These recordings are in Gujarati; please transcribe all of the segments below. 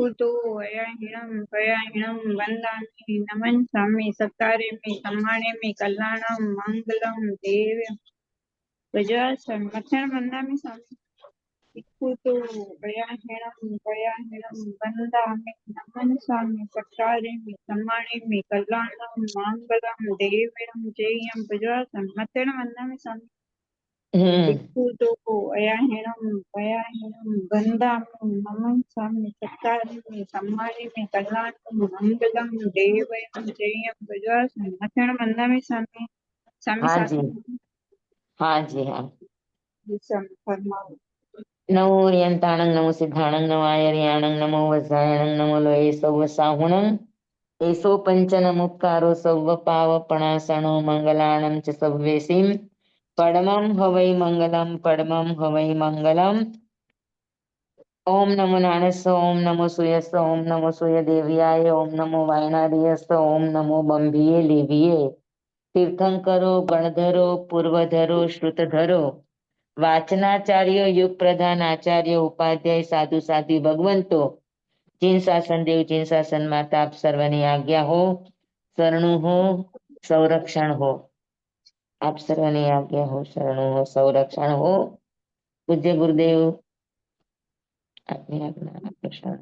भिक्खुतो अयहिणं पयाहिणं वन्दामि नमस्सामि सत्कारेमि सम्मानेमि कल्याणं मङ्गलं देवं प्रजासन् मथेन वन्दामि स्वामी भिक्खुतो अयहिणं पयाहिणं वन्दामि नमस्सामि सत्कारेमि सम्मानेमि कल्याणं मङ्गलं देवं जयं प्रजासन् मथेन वन्दामि स्वामी भिक्खुतो अयहिणं पयाहिणं वन्दामि नमस्सामि सत्कारेमि सम्मानेमि कल्याणं मङ्गलं देवं जयं प्रजासन् मथेन वन्दामि स्वामी स्वामी हाँ जी, साथी हाँ जी, हाँ। फरमाओ। नमो यंताणं नमो सिद्धाणं नमो आयर्याणं नमो वज्रायणं नमो लोये सौवसाहुणं एषो पञ्चनमुक्कारो सौवपावपणासनो मङ्गलाणं च सव्वेसिं परमं हवै मङ्गलं परमं हवै मङ्गलम्। ओम नमो नाणस्य ओम नमो सूयस्य ओम नमो सूर्यदेव्याय ओम नमो वायनार्यस्य ओम नमो बंभीये लेवीये तीर्थंकरो गणधरो पूर्वधरो श्रुतधरो वाचनाचार्य युग प्रधान आचार्य उपाध्याय साधु साधी भगवंतो जिन शासन देव जिन शासन माता आप सर्वनी आज्ञा हो शरणु हो संरक्षण हो। आप सर्वनी आज्ञा हो शरणु हो संरक्षण हो। पूज्य गुरुदेव अपनी आज्ञा प्रसाद।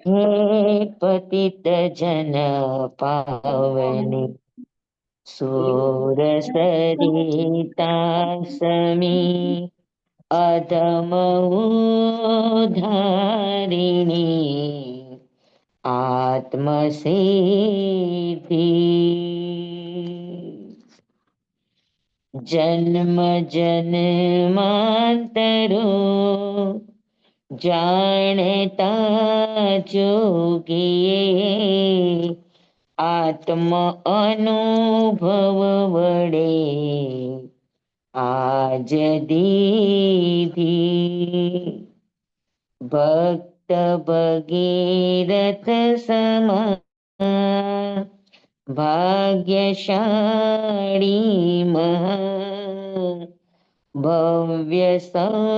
हे पतित जन पावनी सूर सरिता समी अधम उद्धारिणी आत्मसिद्धि जन्म जन्मांतरो जानता जोगिए आत्म अनुभव वडे आज दीधी भक्त भगीरथ समा भाग्यशाली महा भव्य सौभाग्यनी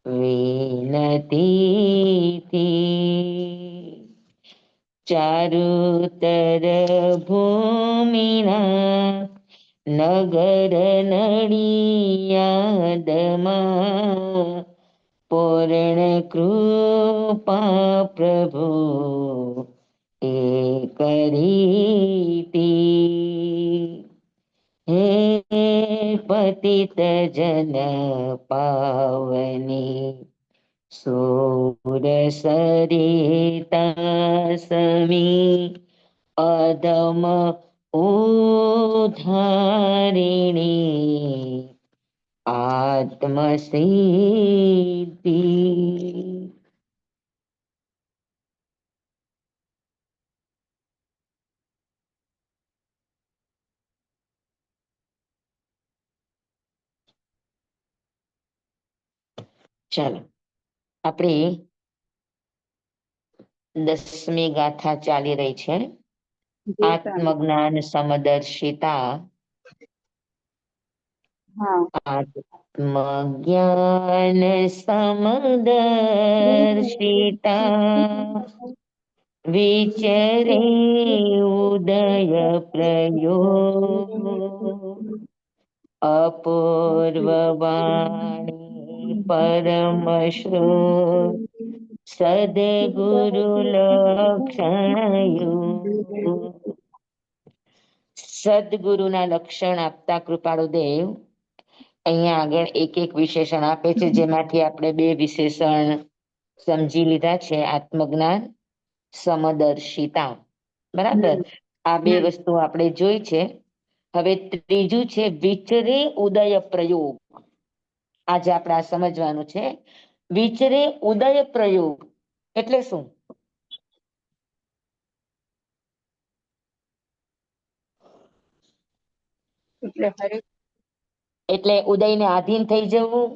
विनती थी चारुतर भूमिना नगर नडियादमा पूर्ण कृपा प्रभु एक रीति हे पतित जन पावनी सूर सरिता समी अधम उद्धारिणी आत्मसिद्धि। चलो अपनी 10મી ગાથા ચાલી રહી છે આત્મજ્ઞાન સમદર્શિતા। आत्मज्ञान समदर्शिता विचरे उदय प्रयोग अपूर्ववाणी परम श्रुत सद्गुरु लक्षण સદગુરુના લક્ષણ આપતા કૃપાળુ દેવ અહીંયા આગળ એક એક વિશેષણ આપે છે જેમાંથી આપણે બે વિશેષણ સમજી લીધા છે આત્મજ્ઞાન સમદર્શિતા બરાબર આ બે વસ્તુ આપણે જોઈ છે। હવે ત્રીજું છે વિચરે ઉદય પ્રયોગ આજે આપણે આ સમજવાનું છે વિચરે ઉદય પ્રયોગ એટલે શું? એટલે ઉદયને આધીન થઈ જવું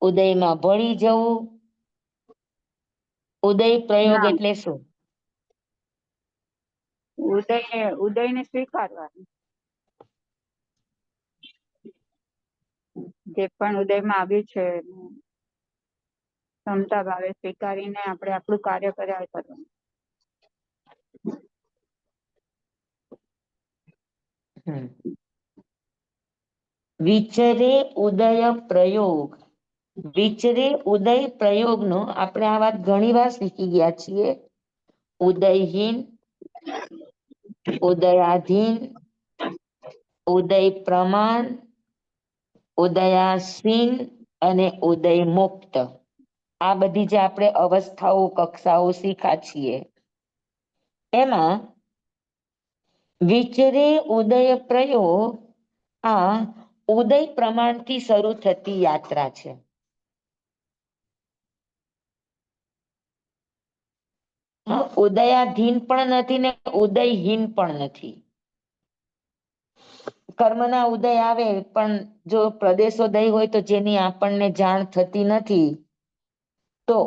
ઉદયમાં ભળી જવું ઉદય પ્રયોગ એટલે શું? ઉદયને સ્વીકારવાનું, જે પણ ઉદયમાં આવ્યું છે ક્ષમતા ભાવે સ્વીકારીને આપણે આપણું કાર્ય કર્યા કરવાનું. વિચરે ઉદય પ્રયોગ. વિચરે ઉદય પ્રયોગનો આપણે આ વાત ઘણી વાર શીખી ગયા છીએ. ઉદયહીન, ઉદયાધીન, ઉદય પ્રમાણ, ઉદયાસીન અને ઉદય મુક્ત. આ બધી જે આપણે અવસ્થાઓ કક્ષાઓ શીખા છીએ એમાં વિચરે ઉદય પ્રયોગ આ ઉદય પ્રમાણથી શરૂ થતી યાત્રા છે. ઉદયાધીન પણ નથી ને ઉદયહીન પણ નથી. કર્મના ઉદય આવે પણ જો પ્રદેશોદય હોય તો જેની આપણને જાણ થતી નથી તો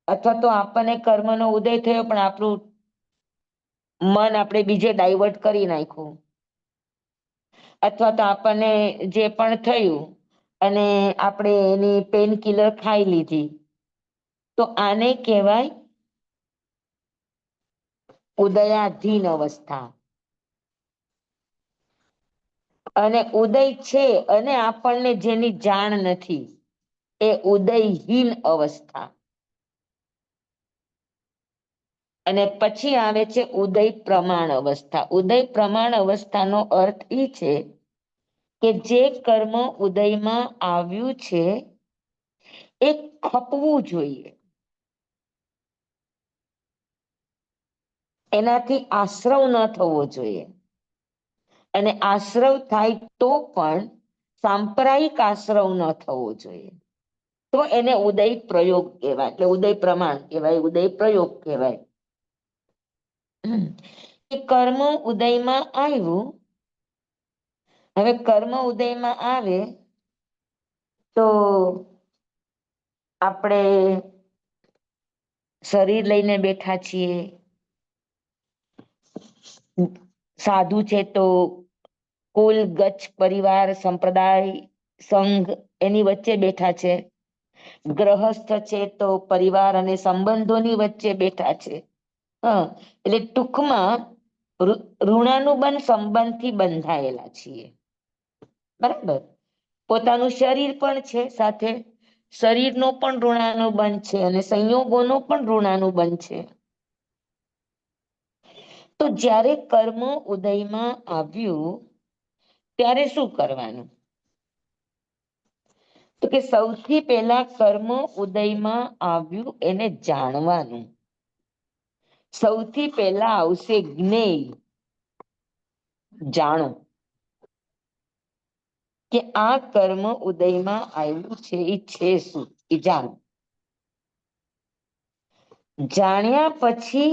અથવા તો આપણને કર્મનો ઉદય થયો પણ આપણું મન આપણે બીજે ડાયવર્ટ કરી નાખ્યું, અથવા તો આપણને જે પણ થયું અને આપણે એની પેન કિલર ખાઈ લીધી, તો આને કહેવાય ઉદયાધીન અવસ્થા. અને ઉદય છે અને આપણને જેની જાણ નથી એ ઉદયહીન અવસ્થા. અને પછી આવે છે ઉદય પ્રમાણ અવસ્થા. ઉદય પ્રમાણ અવસ્થાનો અર્થ એ છે કે જે કર્મ ઉદયમાં આવ્યું છે એ ખપવું જોઈએ, એનાથી આશ્રવ ન થવો જોઈએ. અને આશ્રવ થાય તો પણ સાંપ્રદાયિક આશ્રવ ન થવો જોઈએ, તો એને ઉદય પ્રયોગ કહેવાય. એટલે ઉદય પ્રમાણ કહેવાય, ઉદય પ્રયોગ કહેવાય. કર્મ ઉદયમાં આવ્યું. હવે કર્મ ઉદયમાં આવે તો આપણે શરીર લઈને બેઠા છીએ. સાધુ છે તો કુલ ગચ્છ પરિવાર સંપ્રદાય સંઘ એની વચ્ચે બેઠા છે. ગ્રહસ્થ છે તો પરિવાર અને સંબંધોની વચ્ચે બેઠા છે. એટલે ટૂંકમાં ઋણાનુબંધ સંબંધથી બંધાયેલા છીએ, બરાબર. પોતાનું શરીર પણ છે, સાથે શરીરનો પણ ઋણાનુબંધ છે અને સંયોગોનો પણ ઋણાનુબંધ છે. તો જ્યારે કર્મ ઉદયમાં આવ્યું ત્યારે શું કરવાનું? તો કે સૌથી પહેલા કર્મ ઉદયમાં આવ્યું એને જાણવાનું. સૌથી પહેલા આવશે જ્ઞેય, જાણો કે આ કર્મ ઉદયમાં આવ્યું છે એ છે શું, એ જાણો. જાણ્યા પછી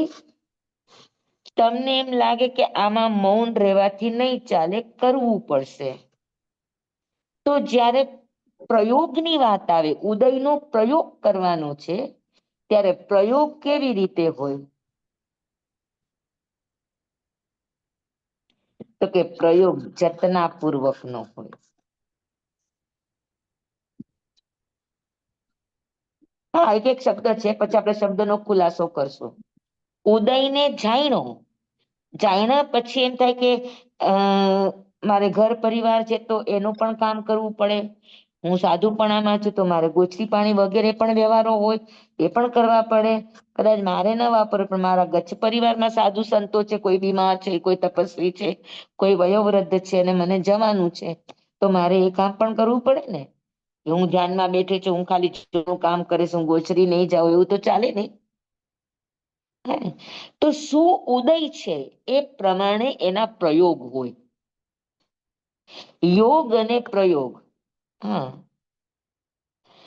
તમને એમ લાગે કે આમાં મૌન રહેવાથી નહીં ચાલે, કરવું પડશે, તો જ્યારે પ્રયોગની વાત આવે, ઉદયનો પ્રયોગ કરવાનો છે, ત્યારે પ્રયોગ કેવી રીતે હોય? તો કે પ્રયોગ જતનાપૂર્વકનો હોય. હા, એક એક શબ્દ છે, પછી આપણે શબ્દનો ખુલાસો કરશું. ઉદયને જાણ્યો, જાણ્યા પછી એમ થાય કે મારે ઘર પરિવાર છે તો એનું પણ કામ કરવું પડે. હું સાધુપણામાં છું તો મારે ગોચરી પાણી વગેરે પણ વ્યવહારો હોય, એ પણ કરવા પડે. કદાચ મારે ન વાપરવું પણ મારા ગચ્છ પરિવારમાં સાધુ સંતો છે, કોઈ બીમાર છે, કોઈ તપસ્વી છે, કોઈ વયોવૃદ્ધ છે અને મને જવાનું છે, તો મારે એ કામ પણ કરવું પડે ને. હું ધ્યાનમાં બેઠી છું, હું ખાલી કામ કરીશ, હું ગોચરી નહીં જાઉં, એવું તો ચાલે નહીં. તો શું ઉદય છે એ પ્રમાણે એના પ્રયોગ હોય. યોગ અને પ્રયોગ. હા,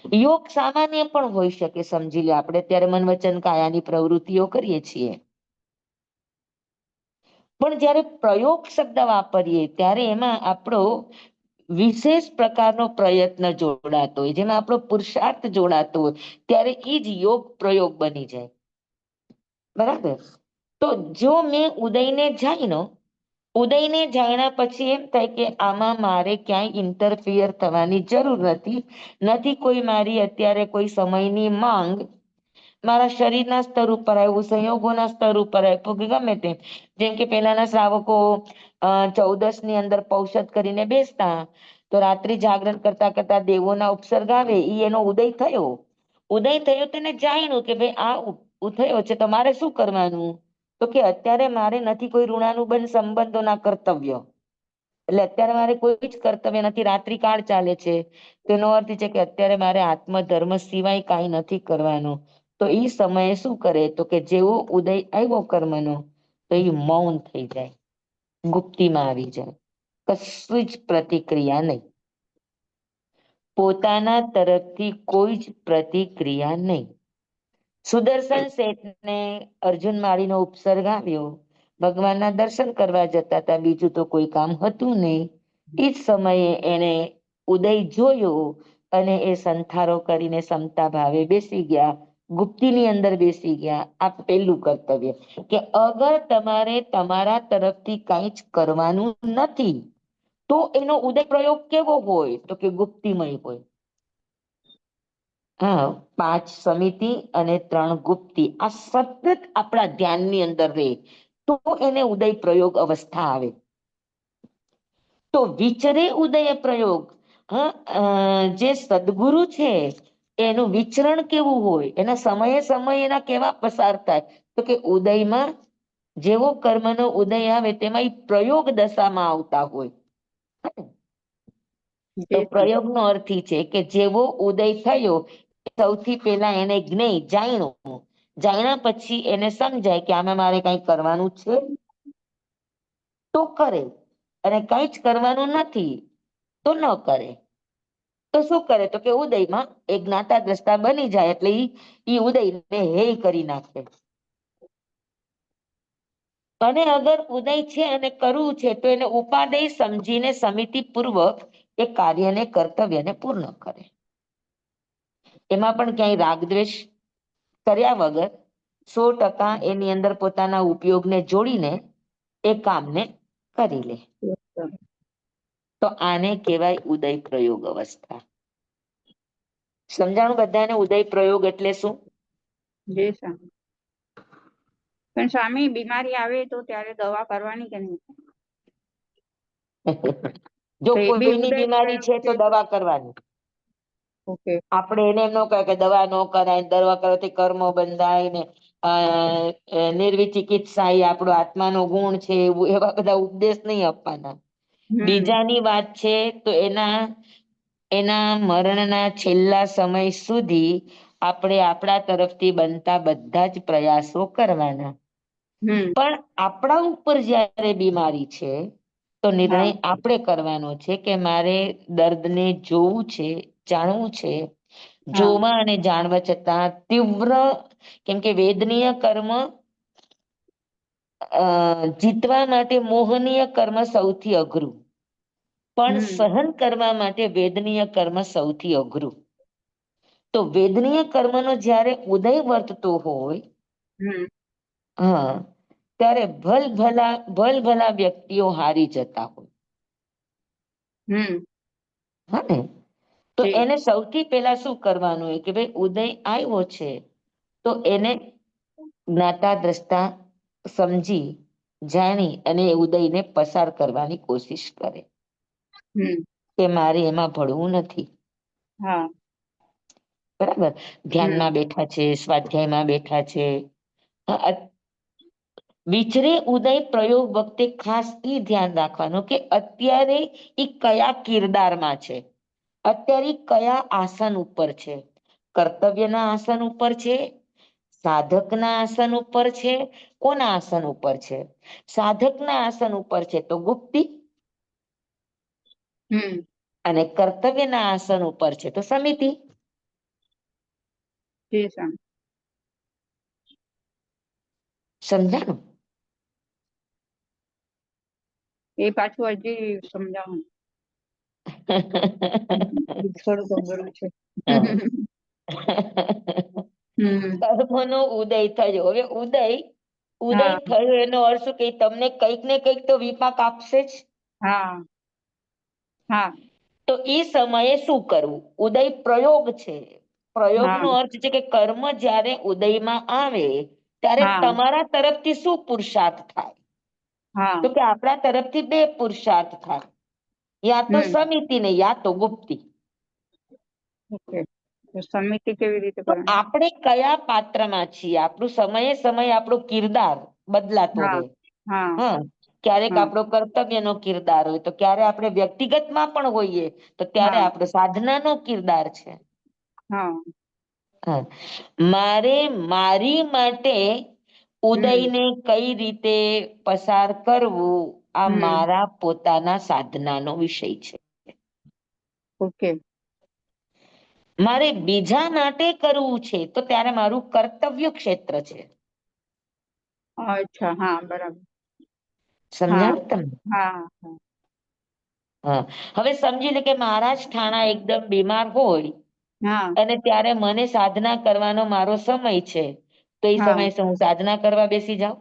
યોગ સામાન્ય પણ હોઈ શકે. સમજી લે, આપણે અત્યારે મન વચન કાયાની પ્રવૃત્તિઓ કરીએ છીએ, પણ જ્યારે પ્રયોગ શબ્દ વાપરીએ ત્યારે એમાં આપણો વિશેષ પ્રકારનો પ્રયત્ન જોડાતો હોય, જેમાં આપણો પુરુષાર્થ જોડાતો હોય, ત્યારે એ જ યોગ પ્રયોગ બની જાય, બરાબર. તો જો મેં ઉદયને જાણ્યો, ઉદયને જાણ્યા પછી એમ થાય કે આમાં મારે ક્યાંય ઇન્ટરફિયર થવાની જરૂર નથી કોઈ મારી અત્યારે કોઈ સમયની માંગ, મારા શરીરના સ્તર ઉપર આવ્યું, સંયોગોના સ્તર ઉપર આપ્યું કે ગમે તે. જેમ કે પહેલાના શ્રાવકો 14 ની અંદર પૌષધ કરીને બેસતા, તો રાત્રિ જાગરણ કરતા કરતા દેવોના ઉપસર્ગ આવે, ઈ એનો ઉદય થયો. ઉદય થયો તેને જાણ્યું કે ભાઈ આ થયો છે, તો મારે શું કરવાનું? તો કે અત્યારે મારે નથી કોઈ ઋણાનુબંધ સંબંધોના કર્તવ્ય, એટલે અત્યારે મારે કોઈ જ કર્તવ્ય નથી, રાત્રિ કાળ ચાલે છે. તેનો અર્થ છે કે અત્યારે મારે આત્મધર્મ સિવાય કાંઈ નથી કરવાનું. તો એ સમયે શું કરે? તો કે જેવો ઉદય આવ્યો કર્મનો, તો એ મૌન થઈ જાય, ગુપ્તીમાં આવી જાય, કશું જ પ્રતિક્રિયા નહીં, પોતાના તરફથી કોઈ જ પ્રતિક્રિયા નહીં. સુદર્શન શેઠને અર્જુન માળીનો ઉપસર્ગ આવ્યો, ભગવાનના દર્શન કરવા જતા હતા, બીજું તો કોઈ કામ હતું નહીં. એ જ સમયે એને ઉદય જોયો અને એ સંથારો કરીને સમતા ભાવે બેસી ગયા, ગુપ્તીની અંદર બેસી ગયા. આ પહેલું કર્તવ્ય કે અગર તમારે તમારા તરફથી કંઈ જ કરવાનું નથી, તો એનો ઉદય પ્રયોગ કેવો હોય? તો કે ગુપ્તિમય હોય. હા, 5 સમિતિ અને 3 ગુપ્તી આ સતત આપણા ધ્યાનની અંદર રહે, તો એને ઉદય પ્રયોગ અવસ્થા આવે. તો વિચરે ઉદય પ્રયોગ. જે સદગુરુ છે એનું વિચરણ કેવું હોય, એના સમયે સમયે એના કેવા પસાર થાય? તો કે ઉદયમાં જેવો કર્મનો ઉદય આવે તેમાં એ પ્રયોગ દશામાં આવતા હોય. તો પ્રયોગનો અર્થ છે કે જેવો ઉદય થયો, સૌથી પહેલા એને જ્ઞેય જાણ્યું, જાણ્યા પછી એને સમજાય કે આમાં મારે કઈ કરવાનું છે તો કરે, અને કઈ જ કરવાનું નથી તો ન કરે. તો શું કરે? તો કે ઉદયમાં એ જ્ઞાતા દ્રષ્ટા બની જાય, એટલે ઈ ઉદયને હેય કરી નાખે. અને અગર ઉદય છે અને કરવું છે, તો એને ઉપાદેય સમજીને સમિતિ પૂર્વક એ કાર્યને કર્તવ્યને પૂર્ણ કરે. એમાં પણ ક્યાંય રાગદ્વેષ કર્યા વગર 100% એની અંદર પોતાના ઉપયોગને જોડીને એ કામને કરી લે. તો આને કહેવાય ઉદય પ્રયોગ અવસ્થા. સમજાણું બધાને ઉદય પ્રયોગ એટલે શું? જી સ્વામી. પણ સ્વામી, બીમારી આવે તો ત્યારે દવા કરવાની કે નહીં? જો તો એ બી કોઈની ઉદય બીમારી પ્રયોગ છે તો દવા કરવાની. ઓકે. આપણે એને એમ ન કહે કે દવા ન કરાય, દવા કરવાથી કર્મ બંધાય ને નિર્વિચિકિત્સા એ આપણો આત્માનો ગુણ છે, એવું એવા બધા ઉપદેશ નહીં આપવાના. બીજાની વાત છે તો એના મરણના છેલ્લા સમય સુધી આપણે આપણા તરફથી બનતા બધા જ પ્રયાસો કરવાના. પણ આપણા ઉપર જ્યારે બીમારી છે, તો હા. નિર્ણય આપણે કરવાનો છે કે મારે દર્દને જોવું છે, જાણવું છે. હા. જોવા અને જાણવા છતાં તીવ્ર, કેમ કે વેદનીય કર્મ જીતવા માટે મોહનીય કર્મ સૌથી અઘરું, પણ સહન કરવા માટે વેદનીય કર્મ સૌથી અઘરું. તો વેદનીય કર્મનો જ્યારે ઉદય વર્તતો હોય, હા, ત્યારે ભલભલા વ્યક્તિઓ હારી જતા હોય. હા ને? તો એને સૌથી પહેલા શું કરવાનું હોય કે ભાઈ ઉદય આવ્યો છે, તો એને જ્ઞાતા દ્રષ્ટા સમજી જાણી અને ઉદયને પસાર કરવાની કોશિશ કરે કે મારે એમાં ભળવું નથી. હા. બરાબર. ધ્યાનમાં બેઠા છે, સ્વાધ્યાયમાં બેઠા છે. વિચરે ઉદય પ્રયોગ વખતે ખાસ એ ધ્યાન રાખવાનું કે અત્યારે એ કયા કિરદારમાં છે, અત્યારે કયા આસન ઉપર છે. કર્તવ્યના આસન ઉપર છે, સાધકના આસન ઉપર છે, કોના આસન ઉપર છે? સાધકના આસન ઉપર છે તો ગુપ્તી, અને કર્તવ્યના આસન ઉપર છે તો સમિતિ. સમજાણું? એ પાછું હજી સમજાવું. થોડું અઘરું છે. કર્મનો ઉદય થયો. હવે ઉદય ઉદય હા થયો એનો અર્થ શું કે તમને કંઈક ને કંઈક તો વિપાક આપશે જ. હા હા તો એ સમયે શું કરવું? ઉદય પ્રયોગ છે. પ્રયોગનો હા અર્થ છે કે કર્મ જ્યારે ઉદયમાં આવે ત્યારે હા તમારા તરફથી શું પુરુષાર્થ થાય? હા તો કે આપણા તરફથી બે પુરુષાર્થ થાય, યા તો હમ સમિતિને યા તો ગુપ્તી. ઓકે. તો સમિતિ કેવી રીતે તો કરવાની? આપણે કયા પાત્રમાં છીએ? આપણું સમયે સમયે આપણો કિરદાર બદલાતો હા રહે. હા હા, ક્યારેક હા આપણો કર્તવ્યનો કિરદાર હોય, તો ક્યારે આપણે વ્યક્તિગતમાં પણ હોઈએ, તો ત્યારે હા આપણો સાધનાનો કિરદાર છે. હા હા, મારે મારી માટે હમ ઉદયને કઈ રીતે પસાર કરવું, આ હમ મારા પોતાના સાધનાનો વિષય છે. ઓકે. મારે બીજા માટે કરવું છે, તો ત્યારે મારું કર્તવ્ય ક્ષેત્ર છે. અચ્છા, હા બરાબર. હા સમજાણું તમને? હા હા હા, હવે સમજી લે કે મારા જ થાણા એકદમ બીમાર હોય હા અને ત્યારે મને સાધના કરવાનો મારો સમય છે, તો એ હા સમયે હું સાધના કરવા બેસી જાઉં?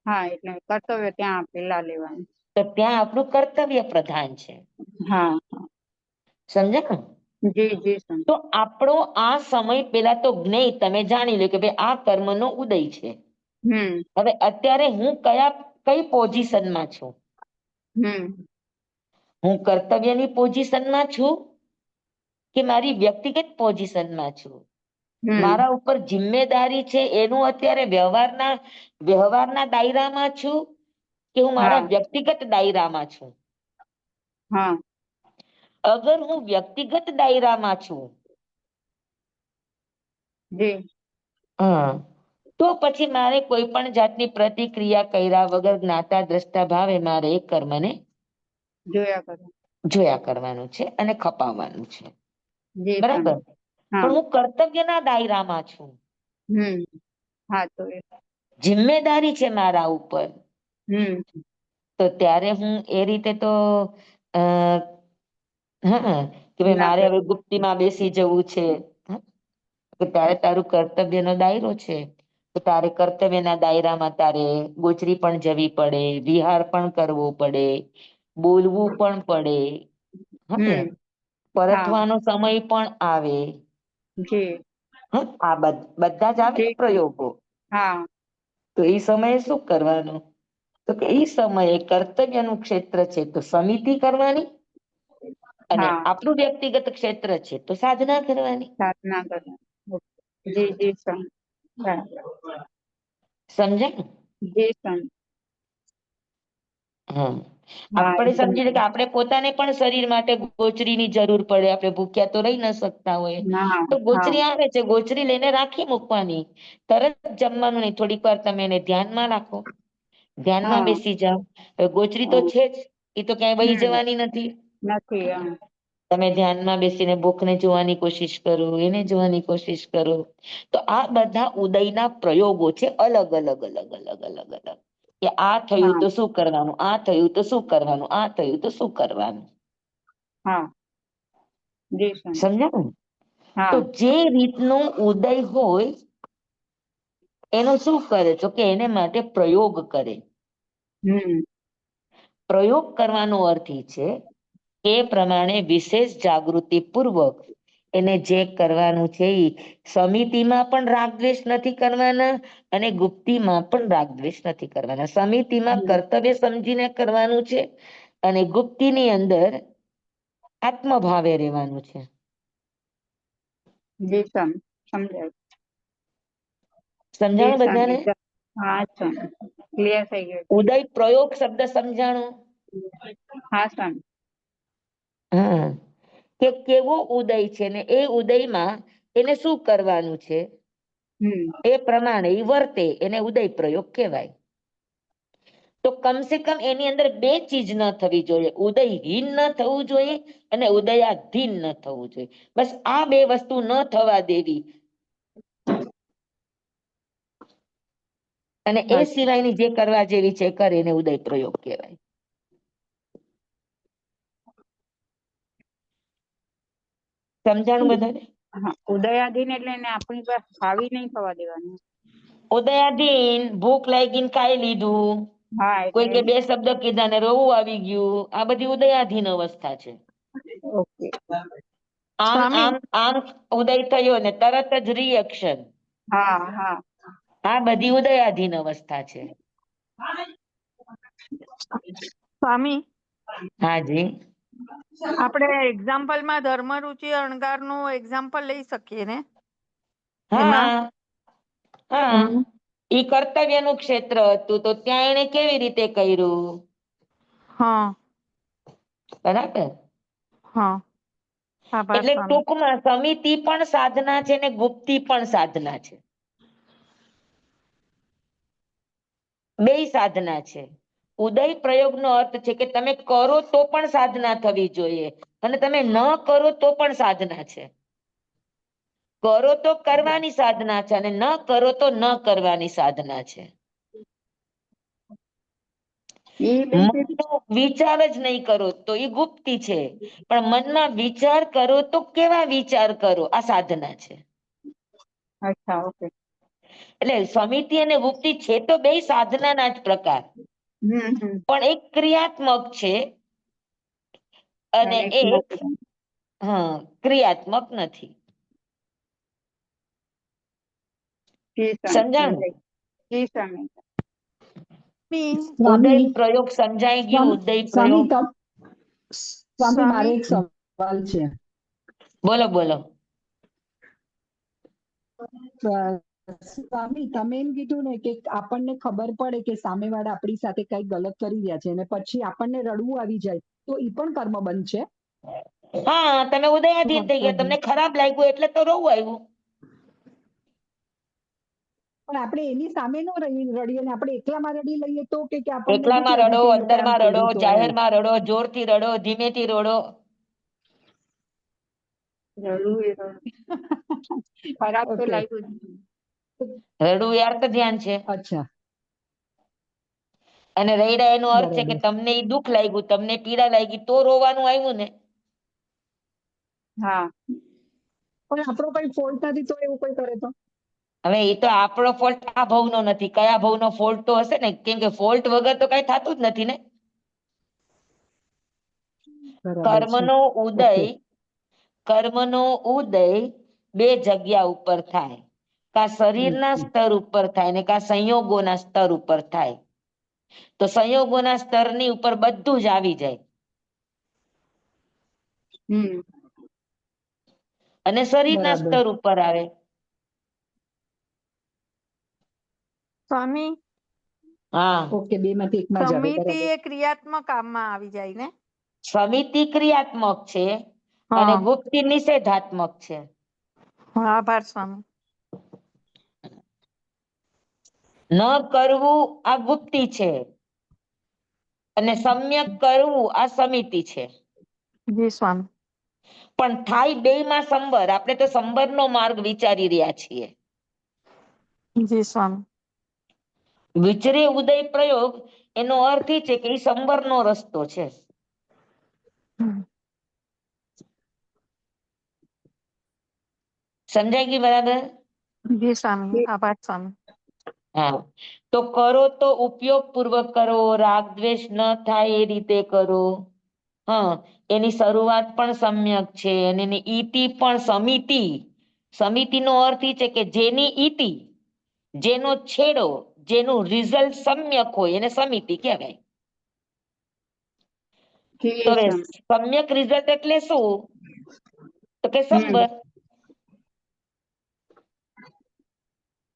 હા, એટલે કર્તવ્ય ત્યાં પેલા લેવાનું. તો ત્યાં આપણું કર્તવ્ય પ્રધાન છે. હા સમજ્યા? જી જી સર. તો આપણો આ સમય પેલા તો જ્ઞેય તમે જાણી લો કે ભાઈ આ કર્મનો ઉદય છે. હમ હવે અત્યારે હું કઈ પોઝિશનમાં છું? હમ હું કર્તવ્યની પોઝિશનમાં છું કે મારી વ્યક્તિગત પોઝિશનમાં છું? હમ મારા ઉપર જિમ્મેદારી છે એનું અત્યારે વ્યવહારના દાયરામાં છું કે હું હા મારા વ્યક્તિગત દાયરામાં છું? હા અગર હું વ્યક્તિગત દાયરામાં છું જી હા, તો પછી મારે કોઈ પણ જાતની પ્રતિક્રિયા કર્યા વગર જ્ઞાતા દ્રષ્ટા ભાવે મારે એ કર્મને જોયા કરો. જોયા કરવાનું છે અને ખપાવવાનું છે. જી સર. બરાબર, હા પણ હું કર્તવ્યના દાયરામાં છું. હમ હા તો જિમ્મેદારી છે મારા ઉપર. હમ તો ત્યારે હું એ રીતે તો અ હા, કે ભાઈ ના મારે કર હવે ગુપ્તીમાં બેસી જવું છે. કે તારે તારું કર્તવ્યનો દાયરો છે. તો તારે કર્તવ્યના દાયરામાં તારે ગોચરી પણ જવી પડે, વિહાર પણ કરવો પડે, બોલવું પણ પડે. હને હમ હા પરતવાનો સમય પણ આવે. જી હા, આ બધા જ આવે ને જી પ્રયોગો. હા તો એ સમયે શું કરવાનું? તો કે એ સમયે કર્તવ્યનું ક્ષેત્ર છે તો સમિતિ કરવાની અને હા આપણું વ્યક્તિગત ક્ષેત્ર છે તો સાધના કરવાની. સાધના કરવાની. જી જી સર. બરાબર. સમજાયું? જી સર. હા, હા આપણે એકદમ સમજી કે આપણે પોતાને પણ શરીર માટે ગોચરીની જરૂર પડે, આપણે ભૂખ્યા તો રહી ન શકતા હોય, હા તો હા ગોચરી આવે છે, ગોચરી લઈને રાખી મૂકવાની. તરત જમવાનું નહી, થોડીક વાર તમે એને ધ્યાનમાં રાખો, ધ્યાનમાં હા બેસી જાઓ. ગોચરી તો હા છે જ, એ તો ક્યાંય વહી હમ જવાની નથી. નથી તમે ધ્યાનમાં બેસીને ભૂખને જોવાની કોશિશ કરો, એને જોવાની કોશિશ કરો. તો આ બધા ઉદયના પ્રયોગો છે, અલગ અલગ અલગ અલગ અલગ અલગ. કે આ થયું હા તો શું કરવાનું, આ થયું તો શું કરવાનું, આ થયું તો શું કરવાનું. હા જી સર. સમજાયું? તો હા જે રીતનું ઉદય હોય એનો શું કરે? તો કે એને માટે પ્રયોગ કરે. હમ પ્રયોગ કરવાનો અર્થ એ છે એ પ્રમાણે વિશેષ જાગૃતિ પૂર્વક એને જે કરવાનું છે એ સમિતિમાં પણ રાગદ્વેષ નથી કરવાના અને ગુપ્તીમાં પણ રાગદ્વેષ નથી કરવાના. સમિતિમાં હમ કર્તવ્ય સમજીને કરવાનું છે અને ગુપ્તીની અંદર આત્મભાવે રહેવાનું છે. જી સર, સમજાય. જી સમજાણું સર બધાને? એકદમ હા સર ક્લિયર થઈ ગયું. ઉદય પ્રયોગ શબ્દ સમજાણો? હા સર. હા, કે કેવો ઉદય છે ને એ ઉદયમાં એને શું કરવાનું છે હમ એ પ્રમાણે ઈ વર્તે એને ઉદય પ્રયોગ કહેવાય. તો કમસે કમ એની અંદર બે ચીજ ન થવી જોઈએ, ઉદયહીન ન થવું જોઈએ અને ઉદયાધીન ન થવું જોઈએ. બસ આ બે વસ્તુ ન થવા દેવી. અને એ અચ્છા સિવાયની જે કરવા જેવી છે કરે એને ઉદય પ્રયોગ કહેવાય. સમજાણું બધાને? હા, ઉદયાધીન એટલે એને આપણી પાસે હાવી નહીં થવા દેવાનું. ઉદયાધીન ભૂખ લાગી ને ખાઈ લીધું, હા કોઈ કે એટલે બે શબ્દ કીધા ને રોવું આવી ગયું, આ બધી ઉદયાધીન અવસ્થા છે. ઓકે. આમ સ્વામી આમ આમ ઉદય થયો ને તરત જ રિએક્શન, હા હા આ બધી ઉદયાધીન અવસ્થા છે. સ્વામી હાજી. આપણે એક્ઝામ્પલમાં ધર્મ રુચિ અણગાર નું એક્ઝામ્પલ લઈ શકીએ ને એમાં? હા હા, ઈ કર્તવ્યનું ક્ષેત્ર હતું તો ત્યાં એને કેવી રીતે કર્યું, હા બરાબર. હા, આભાર એટલે સ્વામી. ટૂંકમાં સમિતિ પણ સાધના છે ને ગુપ્તિ પણ સાધના છે, બેય સાધના છે. ઉદય પ્રયોગનો અર્થ છે કે તમે કરો તો પણ સાધના થવી જોઈએ, અને તમે ન કરો તો પણ સાધના છે. કરો તો કરવાની સાધના છે, અને ન કરો તો ન કરવાની સાધના છે. એ બે મનનો વિચાર જ નહીં કરો તો એ ગુપ્તિ છે, પણ મનમાં વિચાર કરો તો કેવા વિચાર કરો આ સાધના છે. અચ્છા ઓકે. એટલે સમિતિ અને ગુપ્તિ છે તો બે સાધનાના જ પ્રકાર, હમ. પણ એક ક્રિયાત્મક છે અને એક ક્રિયાત્મક નથી. સમજાણું? જી સ્વામી. ઉદય સ્વામી પ્રયોગ સમજાઈ ગયું? ઉદય સ્વામી પ્રયોગ. સ્વામી મારે સ્વામી એક સવાલ છે. બોલો બોલો. સ્વામી તમે એમ કીધું ને કે આપણને ખબર પડે કે સામેવાળા આપણી સાથે કઈ ગલત કરી રહ્યા છે અને પછી આપણને રડવું આવી જાય તો ઈ પણ કર્મ બંધ છે? હા, તમે ઉદયાધીન થઈ ગયા, તમને ખરાબ લાગ્યું એટલે તો રોવું આવ્યું. પણ આપણે એની સામે નો રડીએ ને આપણે એકલામાં રડી લઈએ તો કે આપણને દુઃખ એકલામાં રડો, લાગ્યું કે એ લોકોએ આમ અંદરમાં રડો, કર્યું તો એમ. જાહેરમાં રડો, જોરથી રડો, ધીમેથી રડો. ખરાબ તો ઓકે, લાગ્યું જ. રડવું એ અર્થ ધ્યાન છે. અચ્છા અને રડ્યા એનો અર્થ છે કે બરાબર. તમને ઈ દુઃખ લાગ્યું, તમને પીડા લાગી તો રોવાનું આવ્યું ને. હા પણ આપણો કઈ ફોલ્ટ નથી તો એવું કોઈ કરે તો? હવે એ તો આપણો ફોલ્ટ આ ભવનો નથી, કયા ભવનો ફોલ્ટ તો હશે ને, કેમ કે ફોલ્ટ વગર તો કઈ થતું જ નથી ને. બરાબર છે. કર્મનો ઉદય, ઓકે. કર્મનો ઉદય બે જગ્યા ઉપર થાય, કા શરીરના સ્તર ઉપર થાય ને કા સંયોગોના સ્તર ઉપર થાય. તો સંયોગોના સ્તરની ઉપર બધું જ આવી જાય, હમ અને શરીરના બરાબર. સ્તર ઉપર આવે. સ્વામી હા, ઓકે, બે માંથી એકમાં જ આવે. સમિતિ બરાબર. એ ક્રિયાત્મક કામમાં આવી જાય ને? સમિતિ ક્રિયાત્મક છે અને હા, ગુપ્તિ નિષેધાત્મક છે. આભાર સ્વામી. ન કરવું આ ગુપ્તિ છે, અને સમ્યક કરવું આ સમિતિ છે. જી સ્વામી. પણ થાય બે માં સંબર, આપણે તો સંબરનો માર્ગ વિચારી રહ્યા છીએ. જી સ્વામી. વિચરે ઉદય પ્રયોગ એનો અર્થ એ છે કે એ સંબરનો રસ્તો છે. સમજાય ગઈ બરાબર? જી સ્વામી, આભાર સ્વામી. હા, તો કરો તો ઉપયોગ પૂર્વક કરો, રાગ દ્વેષ ન થાય એ રીતે કરો. હા, એની શરૂઆત પણ સમ્યક છે અને એની ઈતિ પણ સમિતિ. સમિતિનો અર્થ એ છે કે જેની ઈતિ, જેનો છેડો, જેનું રિઝલ્ટ સમ્યક હોય એને સમિતિ કહેવાય. તો હવે સમ્યક રિઝલ્ટ એટલે શું? તો કે હમ સંબર.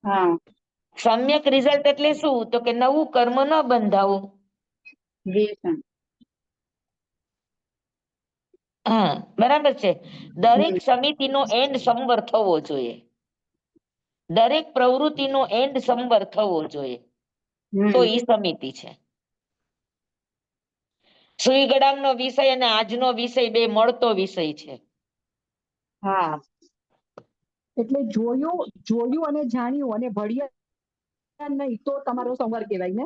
હા સમ્યક રિઝલ્ટ એટલે શું? તો કે નવું કર્મ ન બંધાવું. જી સ્વામી. હા, બરાબર છે. દરેક હમ સમિતિનો એન્ડ સંબર થવો જોઈએ, દરેક પ્રવૃત્તિનો એન્ડ સંબર થવો જોઈએ, તો હમ ઈ સમિતિ છે. સુઈ ગડામનો વિષય અને આજનો વિષય બે મળતો વિષય છે. હા એટલે જોયું અને જાણ્યું અને ભળ્યા નહીં તો તમારો સંવાર કહેવાય ને?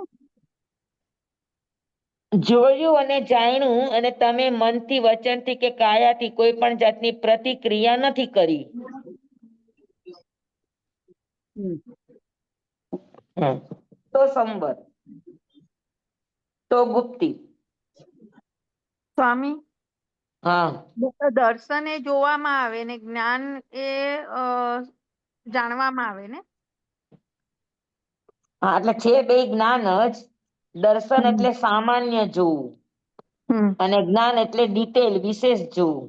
જોયું અને જાણ્યું અને તમે મનથી, વચનથી કે કાયાથી કોઈ પણ જાતની પ્રતિક્રિયા નથી કરી. હમ. હમ. તો સંવર, તો ગુપ્તી. સ્વામી, હા, દર્શન એ જોવામાં આવે ને જ્ઞાન એ જાણવામાં આવે ને. હા, એટલે છે બે જ્ઞાન જ. દર્શન એટલે સામાન્ય જોવું હમ અને જ્ઞાન એટલે ડિટેલ વિશેષ જોવું.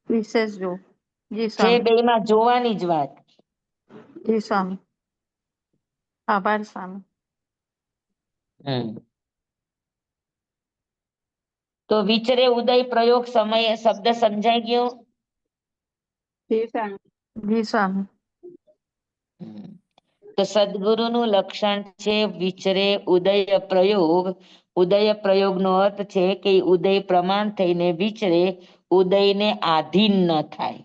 વિશેષ જો. જી છે સ્વામી. બે માં જોવાની જ વાત. જી સ્વામી. આભાર સ્વામી. હમ. તો વિચરે ઉદય પ્રયોગ સમયે શબ્દ સમજાઈ ગયો? જી સ્વામી. જી સ્વામી. હમ. તો સદગુરુનું લક્ષણ છે વિચરે ઉદય પ્રયોગ. ઉદય પ્રયોગ નો અર્થ છે કે ઉદય પ્રમાણ થઈને વિચરે, ઉદયને આધીન ન થાય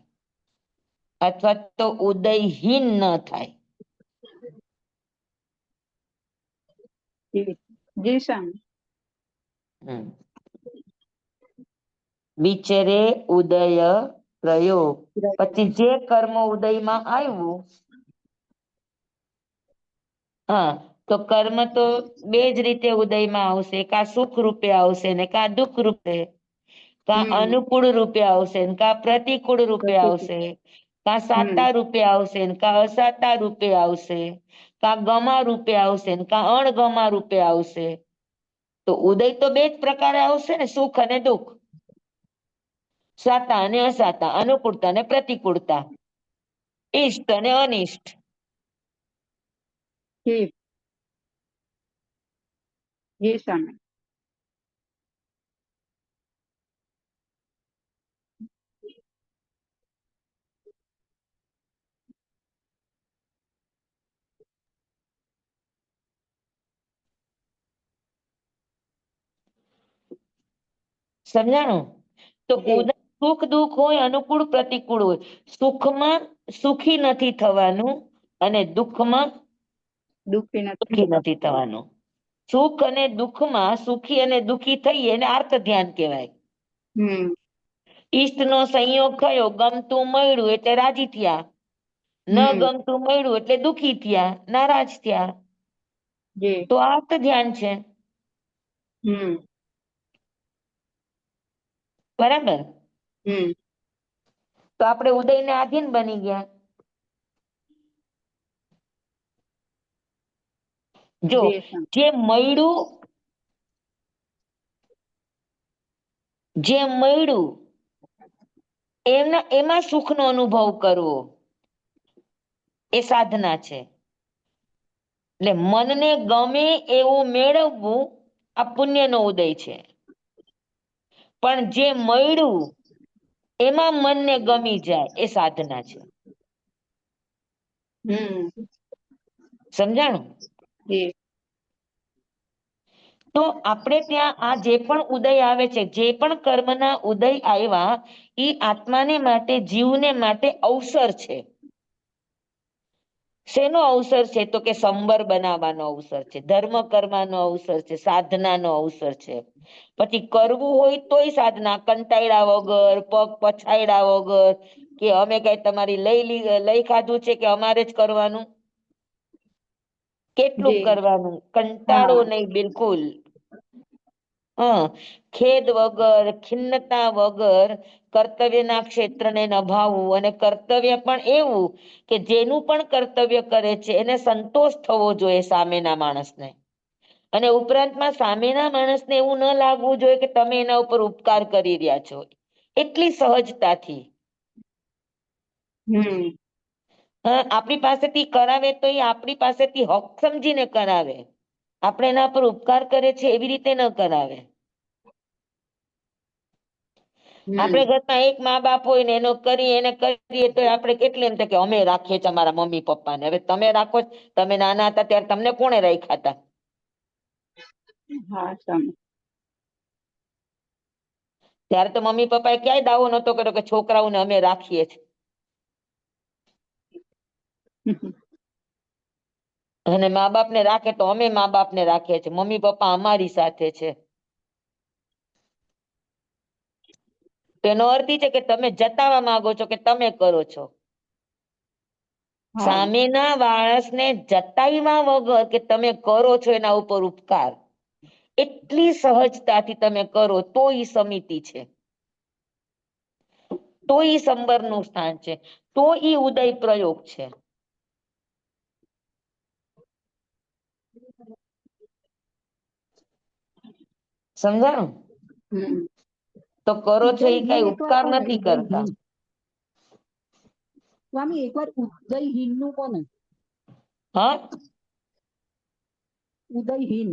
અથવા તો ઉદયહીન ન થાય. જી સ્વામી. હમ. વિચરે ઉદય પ્રયોગ, પછી જે કર્મ ઉદયમાં આવ્યું, હા, તો કર્મ તો બે જ રીતે ઉદયમાં આવશે, કા સુખ રૂપે આવશે ને કા દુઃખ રૂપે. કા અનુકૂળ રૂપે આવશે ને કા પ્રતિકૂળ રૂપે આવશે, કા સાતા રૂપે આવશે ને કા અસાતા રૂપે આવશે, કા ગમા રૂપે આવશે ને કા અણગમા રૂપે આવશે. તો ઉદય તો બે જ પ્રકારે આવશે ને, સુખ અને દુઃખ. સાતા અને અસાતા, અનુકૂળતા અને પ્રતિકૂળતા, ઈષ્ટ અને અનિષ્ટ. જી જી સ્વામી. સમજાણું? તો જી ઉદય સુખ દુઃખ હોય, અનુકૂળ પ્રતિકૂળ હોય. સુખમાં સુખી નથી થવાનું અને દુઃખમાં દુઃખી નથી. સુખી નથી થવાનું. સુખ અને દુઃખમાં સુખી અને દુઃખી થઈએ એને આર્ત ધ્યાન કહેવાય. હમ. ઈષ્ટ નો સંયોગ થયો, ગમતું મળ્યું એટલે રાજી થયા, ન હમ. ગમતું મળ્યું એટલે દુઃખી થયા, નારાજ થયા. જી. તો આર્ત ધ્યાન છે. હમ. બરાબર. હમ. તો આપણે ઉદયને આધીન બની ગયા. જો જી સ્વામી. જે મળ્યું, જે મળ્યું એમાં સુખનો અનુભવ કરવો, એ સાધના છે. એટલે મનને ગમે એવું મેળવવું, આ પુણ્યનો ઉદય છે. પણ જે મળ્યું એમાં મનને ગમી જાય, એ સાધના છે. હમ. સમજાણું? જી. તો આપણે ત્યાં આ જે પણ ઉદય આવે છે, જે પણ કર્મના ઉદય આવ્યા, એ આત્માને માટે, જીવને માટે અવસર છે. શેનો અવસર છે? તો કે સંબર બનાવવાનો અવસર છે, ધર્મ કરવાનો અવસર છે, સાધનાનો અવસર છે. પછી કરવું હોય તોય સાધના, કંટાળ્યા વગર, પગ પછાડ્યા વગર, કે અમે કઈ તમારી લઈ ખાધું છે કે અમારે જ કરવાનું. કેટલું જી. કરવાનું, કંટાળો હા. નહીં બિલકુલ. ખેદ વગર, ખિન્નતા વગર, કર્તવ્યના ક્ષેત્રને નભાવવું, અને કર્તવ્ય પણ એવું કે જેનું પણ કર્તવ્ય કરે છે એને સંતોષ થવો જોઈએ સામેના માણસને. અને ઉપરાંતમાં સામેના માણસને એવું ન લાગવું જોઈએ કે તમે એના ઉપર ઉપકાર કરી રહ્યા છો, એટલી સહજતાથી. હમ. આપણી પાસેથી કરાવે તો એ આપણી પાસેથી હક સમજીને કરાવે. આપણે એના પર ઉપકાર કરે છે એવી રીતે ન કરાવે. હમ. આપણે ઘરમાં એક મા બાપ હોય ને એને કરીએ તો આપણે કેટલી એમ કે અમે રાખીએ છીએ અમારા મમ્મી પપ્પાને. હવે તમે રાખો, તમે નાના હતા ત્યારે તમને કોણે રાખ્યા હતા? હા સ્વામી. ત્યારે તો મમ્મી પપ્પા એ ક્યાંય દાવો નતો કર્યો કે છોકરાઓને અમે રાખીએ છીએ. અને મા બાપ ને રાખે તો અમે મા બાપ ને રાખીએ છીએ, મમ્મી પપ્પા અમારી સાથે છે. તેનો અર્થ એ છે કે તમે જતાવવા માંગો છો કે તમે કરો છો. હા સામેના માણસને જતાવ્યા વગર કે તમે કરો છો એના ઉપર ઉપકાર, એટલી સહજતાથી તમે કરો તો ઈ સમિતિ છે, તો ઈ સંબરનું સ્થાન છે, તો ઈ ઉદય પ્રયોગ છે. સમજાણું? હમ તો કરો છો એ કઈ ઉદયહીન એકવાર ઉપકાર કોને નથી કરતા. ઉદયહીન સ્વામી એકવાર ઉદયહીન નું કોને હા, ઉદયહીન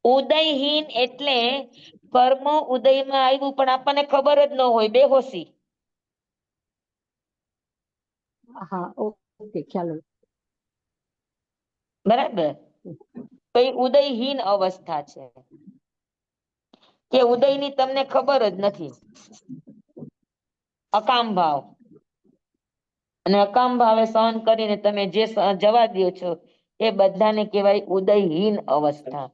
ઉદયહીન એટલે કર્મ ઉદયમાં આવ્યું પણ આપણને ખબર જ ન હોય, બેહોશી. હા ઓકે ખ્યાલ આવ્યો. બરાબર, તો એ ઉદયહીન અવસ્થા છે કે ઉદયની તમને ખબર જ નથી, અકામ ભાવ. અને અકામ ભાવે સહન કરીને તમે જે જવા દો છો એ બધાને કહેવાય ઉદયહીન અવસ્થા.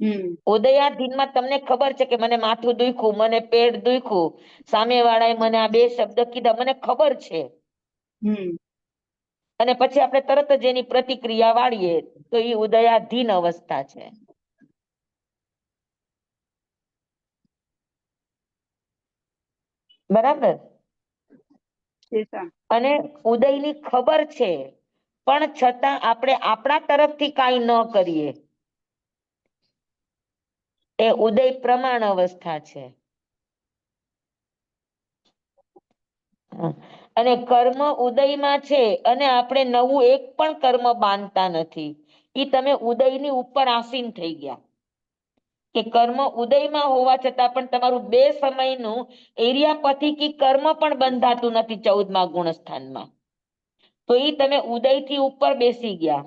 હમ ઉદયાધીનમાં તમને ખબર છે કે મને માથું દુખ્યું, મને પેટ દુખ્યું, સામે વાળાએ મને આ બે શબ્દ કીધા, મને ખબર છે, હમ અને પછી આપણે તરત જ એની પ્રતિક્રિયા વાળીએ તો એ ઉદયાધીન અવસ્થા છે. બરાબર. શેષા. અને ઉદયની ખબર છે પણ છતાં આપણે આપણા તરફથી કાંઈ ન કરીએ, એ ઉદય પ્રમાણ અવસ્થા છે. અને કર્મ ઉદયમાં છે અને આપણે નવું એક પણ કર્મ બાંધતા નથી, ઈ તમે ઉદયની ઉપર આસીન થઈ ગયા કે કર્મ ઉદયમાં હોવા છતાં પણ તમારું બે સમયનું એરિયા પથિકી કર્મ પણ બંધાતું નથી 14મા ગુણસ્થાનમાં, તો ઈ તમે ઉદયથી ઉપર બેસી ગયા.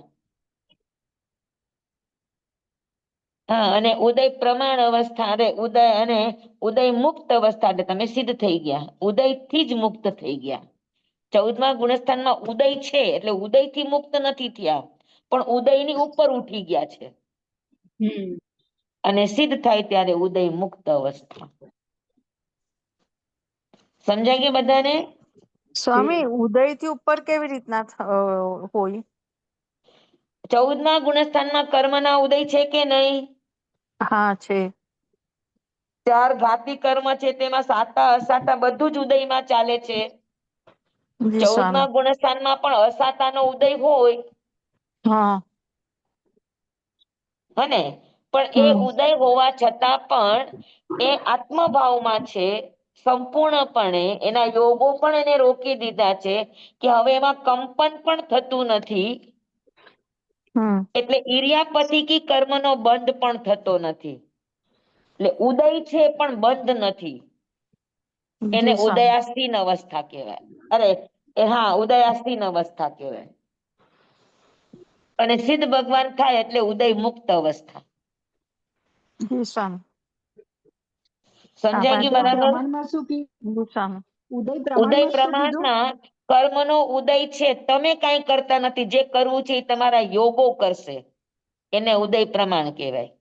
હા, અને ઉદય પ્રમાણ અવસ્થા, અરે ઉદય અને ઉદય મુક્ત અવસ્થા એટલે તમે સિદ્ધ થઈ ગયા, ઉદય થી જ મુક્ત થઈ ગયા. 14મા ગુણસ્થાનમાં ઉદય છે એટલે ઉદય થી મુક્ત નથી થયા, પણ ઉદયની ઉપર ઉઠી ગયા છે. હમ અને સિદ્ધ થાય ત્યારે ઉદય મુક્ત અવસ્થા. સમજાય ગયું બધાને? સ્વામી ઉદય થી ઉપર કેવી રીતના હોય? 14મા ગુણસ્થાનમાં કર્મના ઉદય છે કે નહીં? હા છે. 4 ઘાતી કર્મ છે તેમાં સાતા અસાતા બધું જ ઉદયમાં ચાલે છે. જી સ્વામી. 14મા ગુણસ્થાનમાં પણ અસાતાનો ઉદય હોય, હા. હને? પણ એ હમ ઉદય હોવા છતાં પણ એ આત્મભાવમાં છે સંપૂર્ણપણે, એના યોગો પણ એને રોકી દીધા છે કે હવે એમાં કંપન પણ થતું નથી, હમ એટલે ઈર્યાપતિકી કર્મનો બંધ પણ થતો નથી. એટલે ઉદય છે પણ બંધ નથી, એને જી સ્વામી. ઉદયાસીન અવસ્થા કહેવાય. અરે હા, ઉદયાસીન અવસ્થા કહેવાય. અને સિદ્ધ ભગવાન થાય એટલે ઉદય મુક્ત અવસ્થા. જી સ્વામી. સમજાય ગયું ઉદય બરાબર? પ્રમાણમાં શું કીધું? જી સ્વામી. ઉદય ઉદય પ્રમાણમાં શું કીધું? પ્રમાણમાં કર્મનો ઉદય છે, તમે કાંઈ કરતા નથી, જે કરવું છે એ તમારા યોગો કરશે, એને ઉદય પ્રમાણ કહેવાય.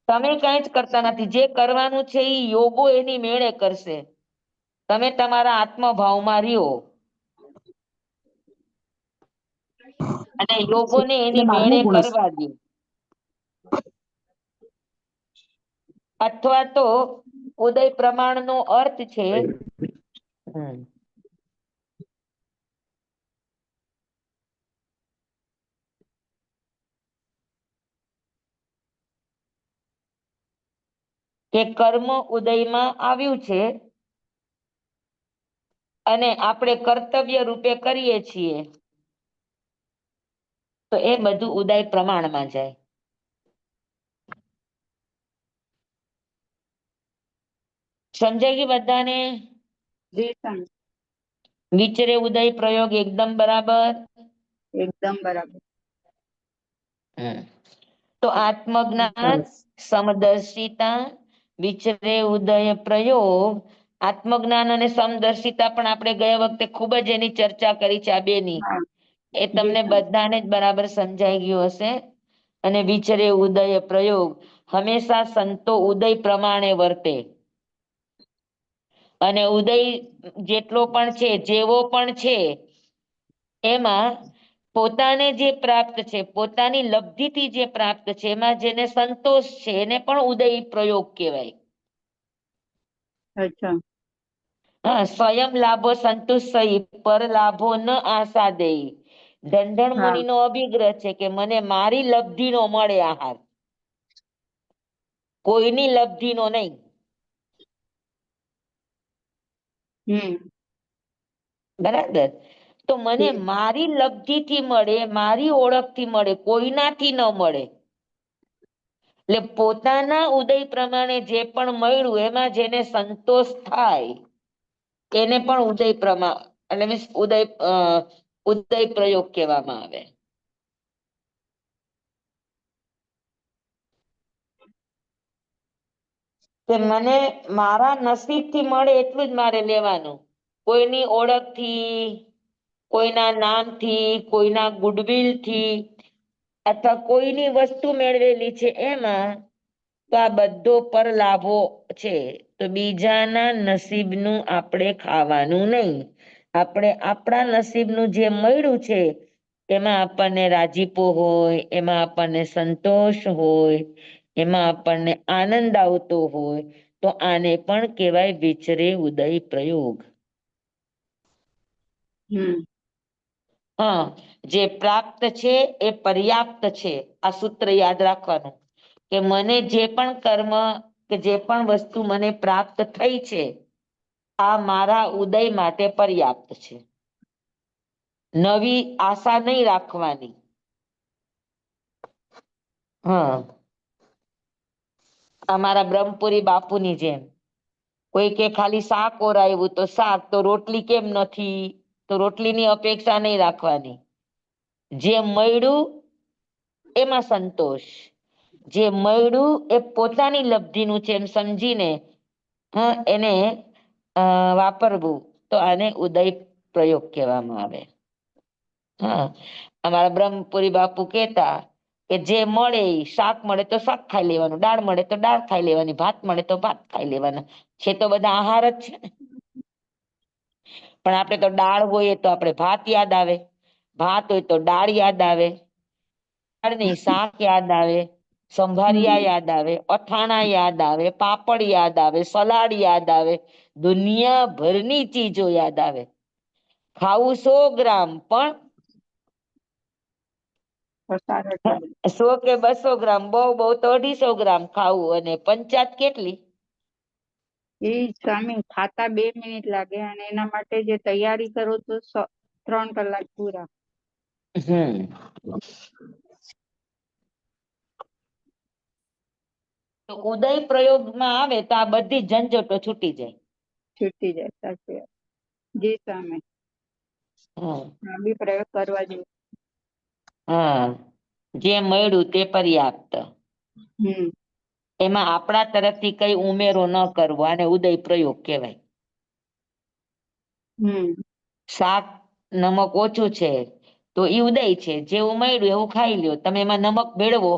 તમે કાંઈ જ કરતા નથી, જે કરવાનું છે એ યોગો એની મેળે કરશે, તમે તમારા આત્મભાવમાં રહ્યો અને યોગોને એટલે એની મેળે 12મું ગુણસ કરવા દો. અથવા તો ઉદય પ્રમાણનો અર્થ છે, કે કર્મ ઉદયમાં આવ્યું છે અને આપણે કર્તવ્ય રૂપે કરીએ છીએ, તો એ બધું ઉદય પ્રમાણમાં જાય. સમજાય ગયું બધાને? શેષા. વિચરે ઉદય પ્રયોગ એકદમ બરાબર. એકદમ બરાબર. તો આત્મજ્ઞાન, સરસ સમદર્શિતા, વિચરે ઉદય પ્રયોગ, આત્મજ્ઞાન અને સમદર્શિતા પણ આપણે ગયા વખતે ખૂબ જ એની ચર્ચા કરી છે આ બેની, હા એ તમને શેષા. બધાને જ બરાબર સમજાઈ ગયું હશે. અને વિચરે ઉદય પ્રયોગ, હંમેશા સંતો ઉદય પ્રમાણે વર્તે. અને ઉદય જેટલો પણ છે, જેવો પણ છે, એમાં પોતાને જે પ્રાપ્ત છે, પોતાની લબ્ધિથી જે પ્રાપ્ત છે, એમાં જેને સંતોષ છે એને પણ ઉદય પ્રયોગ કહેવાય. અચ્છા. હા, સ્વયં લાભો સંતુષ્ટ પર લાભો ન આશાદેય. ઢંઢણ હા. મુનિનો અભિગ્રહ છે કે મને મારી લબ્ધિનો મળે આહાર, કોઈની લબ્ધિનો નહીં. બરાબર. તો મને મારી લબ્ધિથી મળે, મારી ઓળખથી મળે, કોઈનાથી ન મળે. એટલે પોતાના ઉદય પ્રમાણે જે પણ મળ્યું એમાં જેને સંતોષ થાય એને પણ ઉદય એટલે મીન્સ ઉદય પ્રયોગ કહેવામાં આવે. કે મને મારા નસીબથી મળે એટલું જ મારે લેવાનું, કોઈની ઓળખથી, કોઈના નામથી, કોઈના ગુડવિલથી અથવા કોઈની વસ્તુ મેળવેલી છે એમાં તો આ બધો પર લાભો છે. તો બીજાના નસીબનું આપણે ખાવાનું નહીં. આપણે આપણા નસીબનું જે મળ્યું છે એમાં આપણને રાજીપો હોય, એમાં આપણને સંતોષ હોય, એમાં આપણને આનંદ આવતો હોય તો આને પણ કહેવાય વિચરે ઉદય પ્રયોગ. હા, જે પ્રાપ્ત છે એ પર્યાપ્ત છે. આ સૂત્ર યાદ રાખવાનું કે મને જે પણ કર્મ કે જે પણ વસ્તુ મને પ્રાપ્ત થઈ છે આ મારા ઉદય માટે પર્યાપ્ત છે. નવી આશા નહીં રાખવાની. હા, અમારા બ્રહ્મપુરી બાપુની જેમ કોઈ કે ખાલી શાક ઓરાયું તો શાક, તો રોટલી કેમ નથી? તો રોટલીની અપેક્ષા નહીં રાખવાની. જે મળ્યું એમાં સંતોષ, જે મળ્યું એ પોતાની લબ્ધિનું છે એમ સમજીને એને વાપરવું, તો આને ઉદય પ્રયોગ કહેવામાં આવે. હા, અમારા બ્રહ્મપુરી બાપુ કેતા કે જે મળે શાક મળે તો શાક ખાઈ લેવાનું, દાળ મળે તો દાળ ખાઈ લેવાની, ભાત મળે તો ભાત ખાઈ લેવાના. છે તો બધા આહાર જ છે ને. પણ આપણે તો દાળ હોય તો આપણે ભાત યાદ આવે, ભાત હોય તો દાળ યાદ આવે, દાળ નહીં શાક યાદ આવે, સંભારિયા યાદ આવે, અથાણા યાદ આવે, પાપડ યાદ આવે, સલાડ યાદ આવે, દુનિયાભરની ચીજો યાદ આવે. ખાવું 100 ગ્રામ પણ 100 કે 200 ગ્રામ, બહુ તો 250 ગ્રામ ખાવું, અને પંચાયત કેટલી? એ સ્વામી ખાતા 2 મિનિટ લાગે અને એના માટે જે તૈયારી કરો તો 3 કલાક પૂરા. તો ઉદય પ્રયોગમાં આવે તો આ બધી ઝંઝટો છૂટી જાય. છૂટી જાય. સાચી વાત. જી સ્વામી. આ બી પ્રયોગ કરવા જોઈએ. હા, જે મળ્યું તે પર્યાપ્ત. એમાં આપણા તરફથી કઈ ઉમેરો ન કરવો, આને ઉદય પ્રયોગ કહેવાય. શાક નમક ઓછું છે તો ઈ ઉદય છે, જેવું મળ્યું એવું ખાઈ લ્યો. તમે એમાં નમક ભેળવો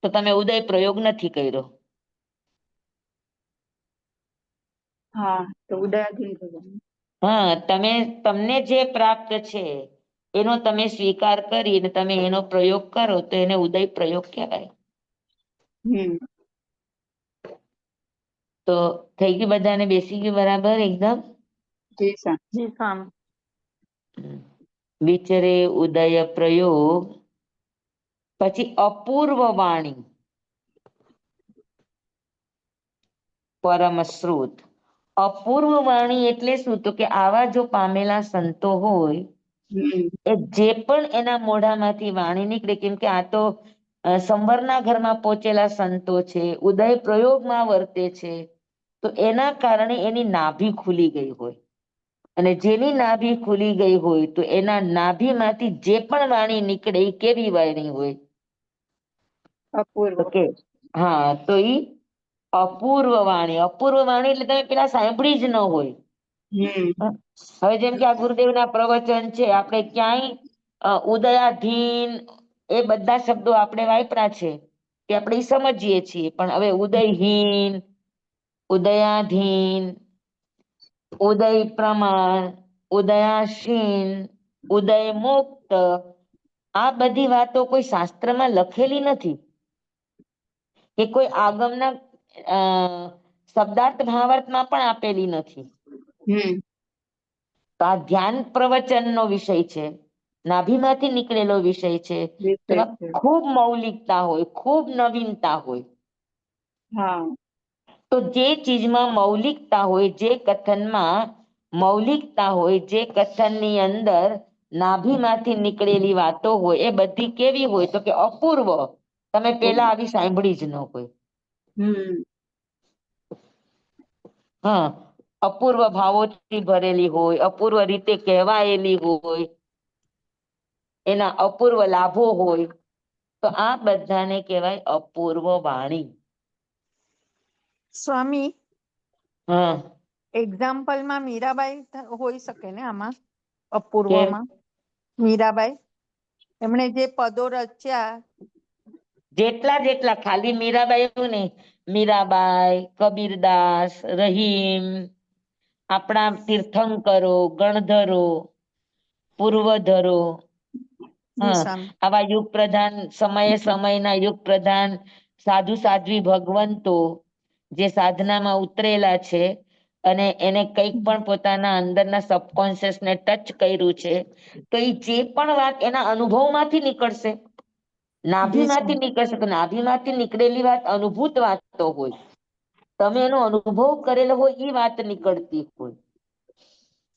તો તમે ઉદય પ્રયોગ નથી કર્યો. હા, તો ઉદયાધીન થવાનું. હા, તમને જે પ્રાપ્ત છે એનો તમે સ્વીકાર કરીને તમે એનો પ્રયોગ કરો તો એને ઉદય પ્રયોગ કહેવાય. તો થઈ ગયું, બધાને બેસી ગયું બરાબર એકદમ? જી જી સ્વામી. વિચરે ઉદય પ્રયોગ. પછી અપૂર્વ વાણી, પરમશ્રુત. અપૂર્વ વાણી એટલે શું? તો કે આવા જો પામેલા સંતો હોય એ જે પણ એના મોઢામાંથી વાણી નીકળે, કેમ કે આ તો સંવરના ઘરમાં પહોંચેલા સંતો છે, ઉદય પ્રયોગમાં વર્તે છે, તો એના કારણે એની નાભી ખુલી ગઈ હોય. અને જેની નાભી ખુલી ગઈ હોય તો એના નાભીમાંથી જે પણ વાણી નીકળે એ કેવી વાણી હોય? અપૂર્વ. ઓકે. હા, તો ઈ અપૂર્વ વાણી. અપૂર્વ વાણી એટલે તમે પેલા સાંભળી જ ન હોય. હવે જેમ કે આ ગુરુદેવના પ્રવચન છે, આપણે ક્યાંય ઉદયાધીન એ બધા શબ્દો આપણે વાપર્યા છે કે આપણે સમજીએ છીએ, પણ હવે ઉદયહીન, ઉદયાધીન, ઉદય પ્રમાણ, ઉદયાસીન, ઉદય મુક્ત, આ બધી વાતો કોઈ શાસ્ત્રમાં લખેલી નથી કે કોઈ આગમના અ શબ્દાર્થ ભાવાર્થમાં પણ આપેલી નથી. હમ તો આ ધ્યાન પ્રવચનનો વિષય છે, નાભીમાંથી નીકળેલો વિષય છે, વિષય તેમાં છે. ખૂબ મૌલિકતા હોય, ખૂબ નવીનતા હોય. હા તો જે ચીજમાં મૌલિકતા હોય, જે કથનમાં મૌલિકતા હોય, જે કથનની અંદર નાભીમાંથી નીકળેલી વાતો હોય, એ બધી કેવી હોય તો કે અપૂર્વ. તમે પેલા આવી સાંભળી જ ન હોય. હમ હા, અપૂર્વ ભાવોથી ભરેલી હોય, અપૂર્વ રીતે કહેવાયેલી હોય, એના અપૂર્વ લાભો હોય, તો આ બધાને કહેવાય અપૂર્વ વાણી. સ્વામી, હા એક્ઝામ્પલમાં મીરાબાઈ હોઈ શકે ને આમાં, કેમ? અપૂર્વમાં? મીરાબાઈ, એમણે જે પદો રચ્યા. જેટલા ખાલી મીરાબાઈ એવું નહીં, મીરાબાઈ, કબીરદાસ, રહીમ, આપણા તીર્થંકરો, ગણધરો, પૂર્વધરો, જી હા, સ્વામી. આવા યુગ પ્રધાન, સમયના યુગ પ્રધાન સાધુ સાધ્વી ભગવંતો જે સાધનામાં ઉતરેલા છે, અને એને કંઈક પણ પોતાના અંદરના સબકોન્શિયસ ને ટચ કર્યું છે, તો એ જે પણ વાત એના અનુભવમાંથી નીકળશે, જી નાભીમાંથી સ્વામી. નીકળશે, તો નાભીમાંથી નીકળેલી વાત અનુભૂત વાતો હોય. તમે એનો અનુભવ કરેલો હોય, એ વાત નીકળતી હોય.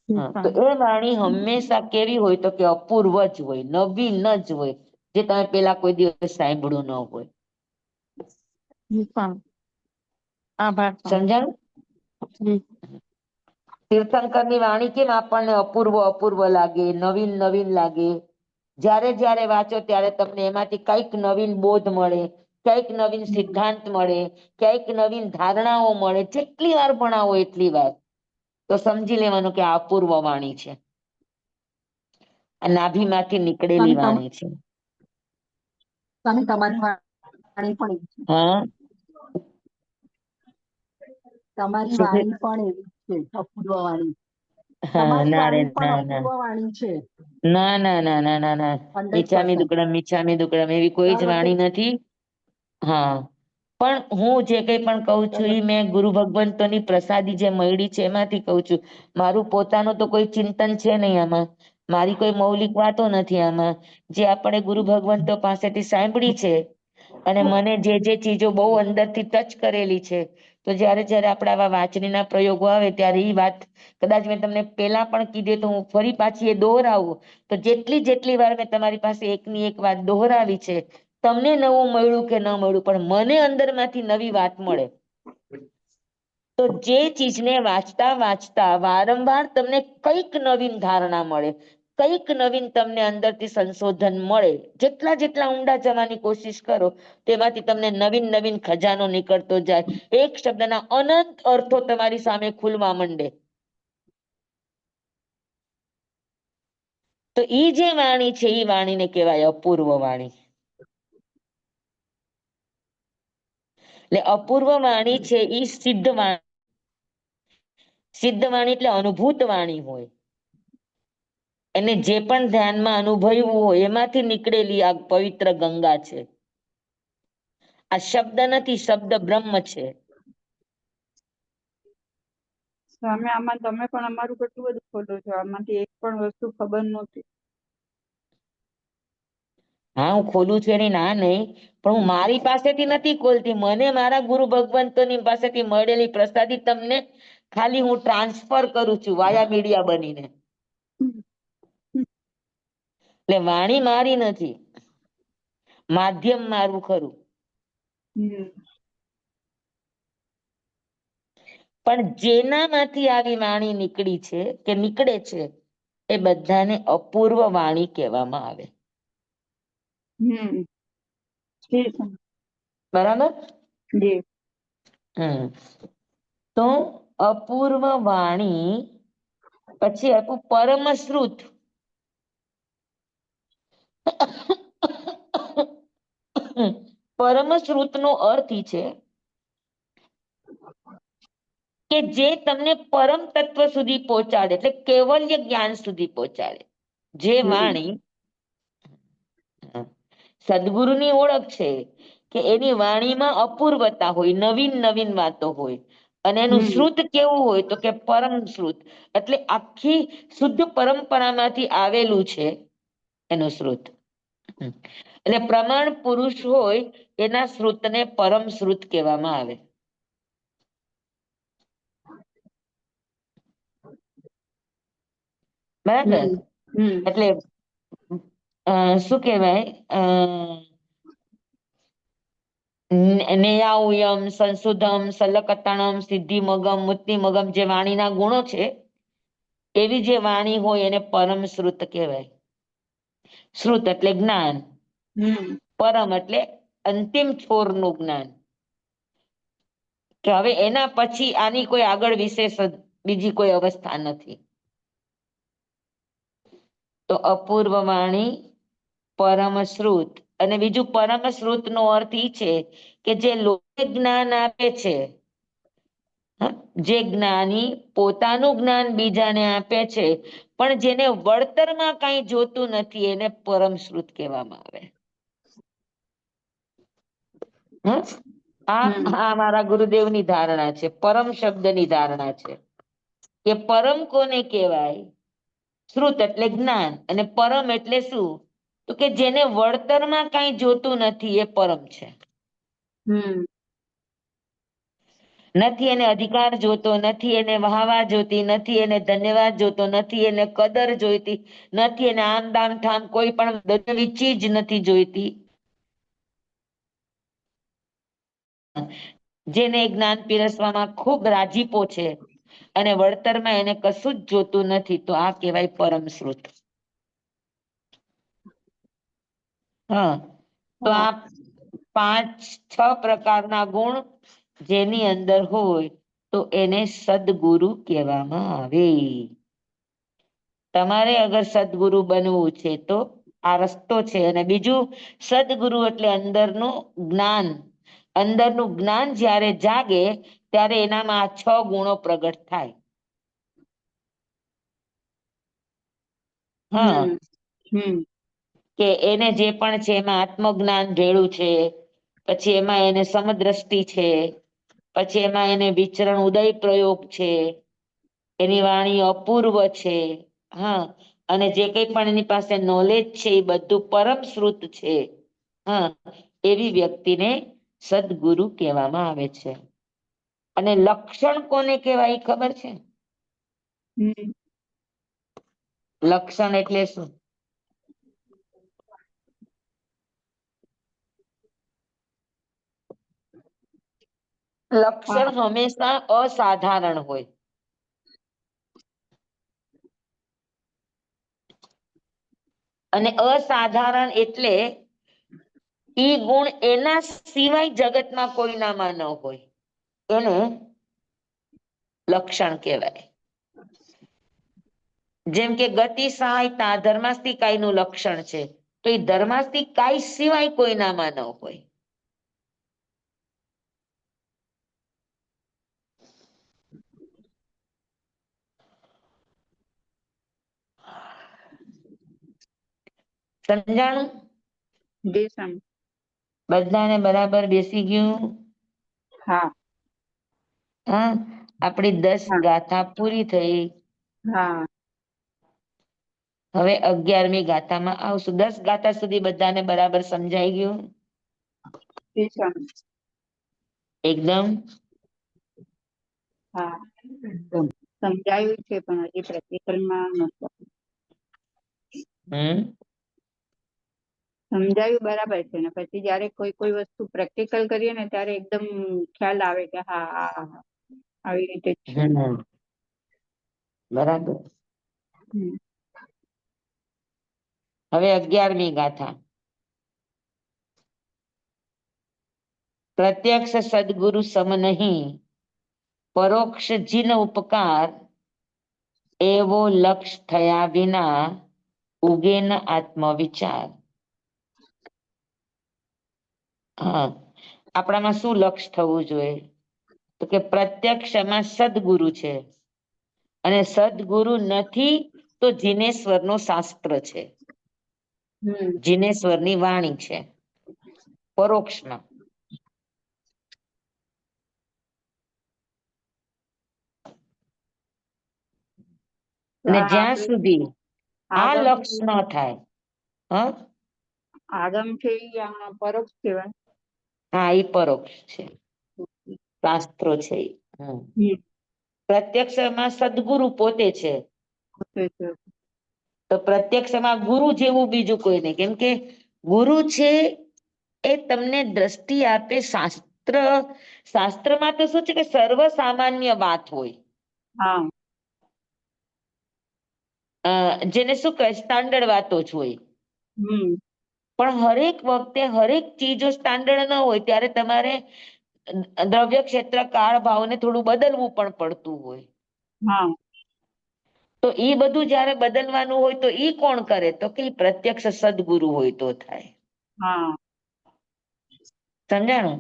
જી હા, તો સ્વામી. એ વાણી હંમેશા કેવી હોય તો કે અપૂર્વ જ હોય, નવીન જ હોય, જે તમે પેલા કોઈ દિવસ સાંભળ્યું ન હોય. જી સ્વામી. આભાર સ્વામી. સમજાણું? જી. તીર્થંકરની વાણી કેમ આપણને અપૂર્વ અપૂર્વ લાગે, નવીન નવીન લાગે. જ્યારે જ્યારે વાંચો ત્યારે તમને એમાંથી કંઈક નવીન બોધ મળે, કંઈક નવીન સિદ્ધાંત મળે, કંઈક નવીન ધારણાઓ મળે. જેટલી વાર ભણાવો એટલી વાર, તો સમજી લેવાનું કે આ અપૂર્વ વાણી છે, આ નાભીમાંથી નીકળેલી સ્વામી વાણી છે. સ્વામી, તમારી વાણી પણ એવી છે. હા, તમારી શું થયું? વાણી પણ એવી છે, અપૂર્વ વાણી. હા, તમારી ના રે વાણી પણ ના ના અપૂર્વ વાણી છે. ના ના ના ના ના ના, 100%. મીછામી દુકડમ એવી કોઈ જ દર વખતે વાણી નથી. હા, પણ હું જે કંઈ પણ કહું દર છું, એ વખતે મેં ગુરુ ભગવંતોની પ્રસાદી જે મળી છે, એમાંથી કહું છું. મારું પોતાનું તો કોઈ ચિંતન છે નહીં આમાં, મારી કોઈ મૌલિક વાતો નથી આમાં. જે આપણે ગુરુ ભગવંતો પાસેથી સાંભળી છે, અને મને જે ચીજો બહુ અંદરથી ટચ કરેલી છે, તો જ્યારે જ્યારે આપણા આવા વાંચનીના પ્રયોગો આવે, ત્યારે એ વાત કદાચ મેં તમને પેલા પણ કીધી, તો હું ફરી પાછી એ દોહરાવું. તો જેટલી વાર મેં તમારી પાસે એકની એક વાત દોહરાવી છે, તમને નવું મળ્યું કે ન મળ્યું, પણ મને અંદરમાંથી નવી વાત મળે. તો જે ચીજને વાંચતા વાંચતા વારંવાર તમને કંઈક નવીન ધારણા મળે, કંઈક નવીન તમને અંદરથી સંશોધન મળે, જેટલા ઊંડા જવાની કોશિશ કરો, તેમાંથી તમને નવીન નવીન ખજાનો નીકળતો જાય. એક શબ્દના અનંત અર્થો તમારી સામે ખુલવા માંડે. તો ઈ જે વાણી છે, એ વાણીને કહેવાય અપૂર્વ વાણી. એટલે અપૂર્વ વાણી છે, એ સિદ્ધ વાણી. સિદ્ધ વાણી એટલે અનુભૂત વાણી હોય. એને જે પણ ધ્યાનમાં અનુભવ્યું હોય, એમાંથી નીકળેલી આ પવિત્ર ગંગા છે. આ શબ્દ નથી, શબ્દ બ્રહ્મ છે. સ્વામી, આમાં તમે પણ અમારું કેટલું બધું ખોલો છો, આમાંથી એક પણ વસ્તુ ખબર નહોતી. હા, હું ખોલું છું એની ના નહીં, પણ હું મારી પાસેથી નથી ખોલતી. મને મારા ગુરુ ભગવંતોની પાસેથી મળેલી પ્રસાદી તમને ખાલી હું ટ્રાન્સફર કરું છું, વાયા મીડિયા બનીને. એટલે વાણી મારી નથી, માધ્યમ મારું ખરું. હમ પણ જેનામાંથી આવી વાણી નીકળી છે કે નીકળે છે, એ બધાને અપૂર્વ વાણી કહેવામાં આવે. હમ જી સ્વામી. બરાબર? જી. તો અપૂર્વ વાણી પછી આપણું પરમશ્રુત. પરમશ્રુત નો અર્થ ઈ છે કે જે તમને પરમ તત્વ સુધી પહોંચાડે, એટલે કેવલ્ય જ્ઞાન સુધી પહોંચાડે. જે વાણી સદગુરુની ઓળખ છે કે એની વાણીમાં અપૂર્વતા હોય, નવીન નવીન વાતો હોય, અને એનું શ્રુત કેવું હોય તો કે પરમ શ્રુત, એટલે આખી શુદ્ધ પરંપરામાંથી આવેલું છે એનું શ્રુત. એટલે પ્રમાણ પુરુષ હોય એના શ્રુતને પરમ શ્રુત કહેવામાં આવે. બરાબર. એટલે શું કહેવાય, નેયાઉયમ, સંશુદ્ધમ, સલકતણમ, સિદ્ધિમગમ, મુક્તિમગમ, જે વાણીના ગુણો છે એવી જે વાણી હોય એને પરમ શ્રુત કહેવાય. શ્રુત એટલે જ્ઞાન, પરમ એટલે અંતિમ છોરનું જ્ઞાન, કે હવે એના પછી આની કોઈ આગળ વિશેષ બીજી કોઈ અવસ્થા નથી. તો અપૂર્વ વાણી, પરમ શ્રુત. અને બીજું પરમ શ્રુત નો અર્થ ઈ છે કે જે લોક જ્ઞાન આપે છે, જે જ્ઞાની પોતાનું જ્ઞાન બીજાને આપે છે પણ જેને વળતરમાં કઈ જોતું નથી એને પરમ શ્રુત કહેવામાં આવે. આ મારા ગુરુદેવની ધારણા છે, પરમ શબ્દની ધારણા છે કે પરમ કોને કહેવાય? શ્રુત એટલે જ્ઞાન, અને પરમ એટલે શું? તો કે જેને વળતરમાં કઈ જોતું નથી એ પરમ છે. નથી એને અધિકાર જોતો, નથી એને વાહવા જોતી, નથી એને ધન્યવાદ જોતો, નથી એને કદર જોઈતી, નથી એને આમ દામ ઠામ કોઈ પણ દુનિયાવી ચીજ નથી જોઈતી. જેને જ્ઞાન પીરસવામાં ખૂબ રાજીપો છે અને વળતરમાં એને કશું જ જોતું નથી, તો આ કહેવાય પરમ શ્રુત. તો આ 5-6 પ્રકારના ગુણ જેની અંદર હોય તો એને સદગુરુ કહેવામાં આવે. તમારે અગર સદગુરુ બનવું છે તો આ રસ્તો છે. અને બીજું, સદગુરુ એટલે અંદરનું જ્ઞાન. અંદરનું જ્ઞાન જ્યારે જાગે ત્યારે એનામાં આ 6 ગુણો પ્રગટ થાય. કે એને જે પણ છે એમાં આત્મજ્ઞાન ભેળું છે, પછી એમાં એને સમદ્રષ્ટિ છે, પછી એમાં એને વિચરણ ઉદય પ્રયોગ છે, એની વાણી અપૂર્વ છે, અને જે કંઈ પણ એની પાસે નોલેજ છે એ બધું પરમ શ્રુત છે. એવી વ્યક્તિને સદગુરુ કહેવામાં આવે છે. અને લક્ષણ કોને કહેવાય ખબર છે? લક્ષણ એટલે શું? લક્ષણ હંમેશા અસાધારણ હોય. અને અસાધારણ એટલે ઈ ગુણ એના સિવાય જગતમાં કોઈનામાં ન હોય, એને લક્ષણ કહેવાય. જેમ કે ગતિ સહાયતા ધર્માસ્તિકાયનું લક્ષણ છે, તો એ ધર્માસ્તિકાય સિવાય કોઈનામાં ન હોય. સમજાણું? બધાને બરાબર બેસી ગયું? હા. આપણી 10 ગાથા પૂરી થઈ. હવે 11મી ગાથામાં આવશું. 10 ગાથા સુધી બધાને બરાબર સમજાઈ ગયું? એકદમ? સમજાયું છે પણ હજી પ્રેક્ટિકલમાં નથી. સમજાયું બરાબર છે, ને પછી જયારે કોઈ વસ્તુ પ્રેક્ટિકલ કરીએ ને ત્યારે એકદમ ખ્યાલ આવે કે હા આવી રીતે જ છે. બરાબર. હવે 11મી ગાથા. પ્રત્યક્ષ સદગુરુ સમ નહીં, પરોક્ષ જીન ઉપકાર, એવો લક્ષ થયા વિના ઉગે ન આત્મવિચાર. આપણામાં શું લક્ષ થવું જોઈએ? તો કે પ્રત્યક્ષમાં સદગુરુ છે અને સદગુરુ નથી તો જીનેશ્વરનો શાસ્ત્ર છે, જીનેશ્વરની વાણી છે પરોક્ષમાં. તો અને આ જ્યાં આપણે સુધી આ આગમ લક્ષ ન થાય, આગમ છે ઈ આ પરોક્ષ કહેવાય. હા એ પરોક્ષ છે, શાસ્ત્રો છે ઈ. પ્રત્યક્ષમાં સદગુરુ પોતે છે, તો પ્રત્યક્ષમાં ગુરુ જેવું બીજું કોઈ નહીં. કેમ કે ગુરુ છે એ તમને દ્રષ્ટિ આપે. શાસ્ત્રમાં તો શું છે કે સર્વ સામાન્ય વાત હોય, હા જેને શું કહે સ્ટાન્ડર્ડ વાતો જ હોય. હમ પણ હરેક વખતે હરેક ચીજો સ્ટાન્ડર્ડ ન હોય ત્યારે તમારે દ્રવ્ય ક્ષેત્ર કાળ ભાવને થોડું બદલવું પણ પડતું હોય. હા તો ઈ બધું જયારે બદલવાનું હોય તો ઈ કોણ કરે? તો કે પ્રત્યક્ષ સદગુરુ હોય તો થાય. હા સમજાણું?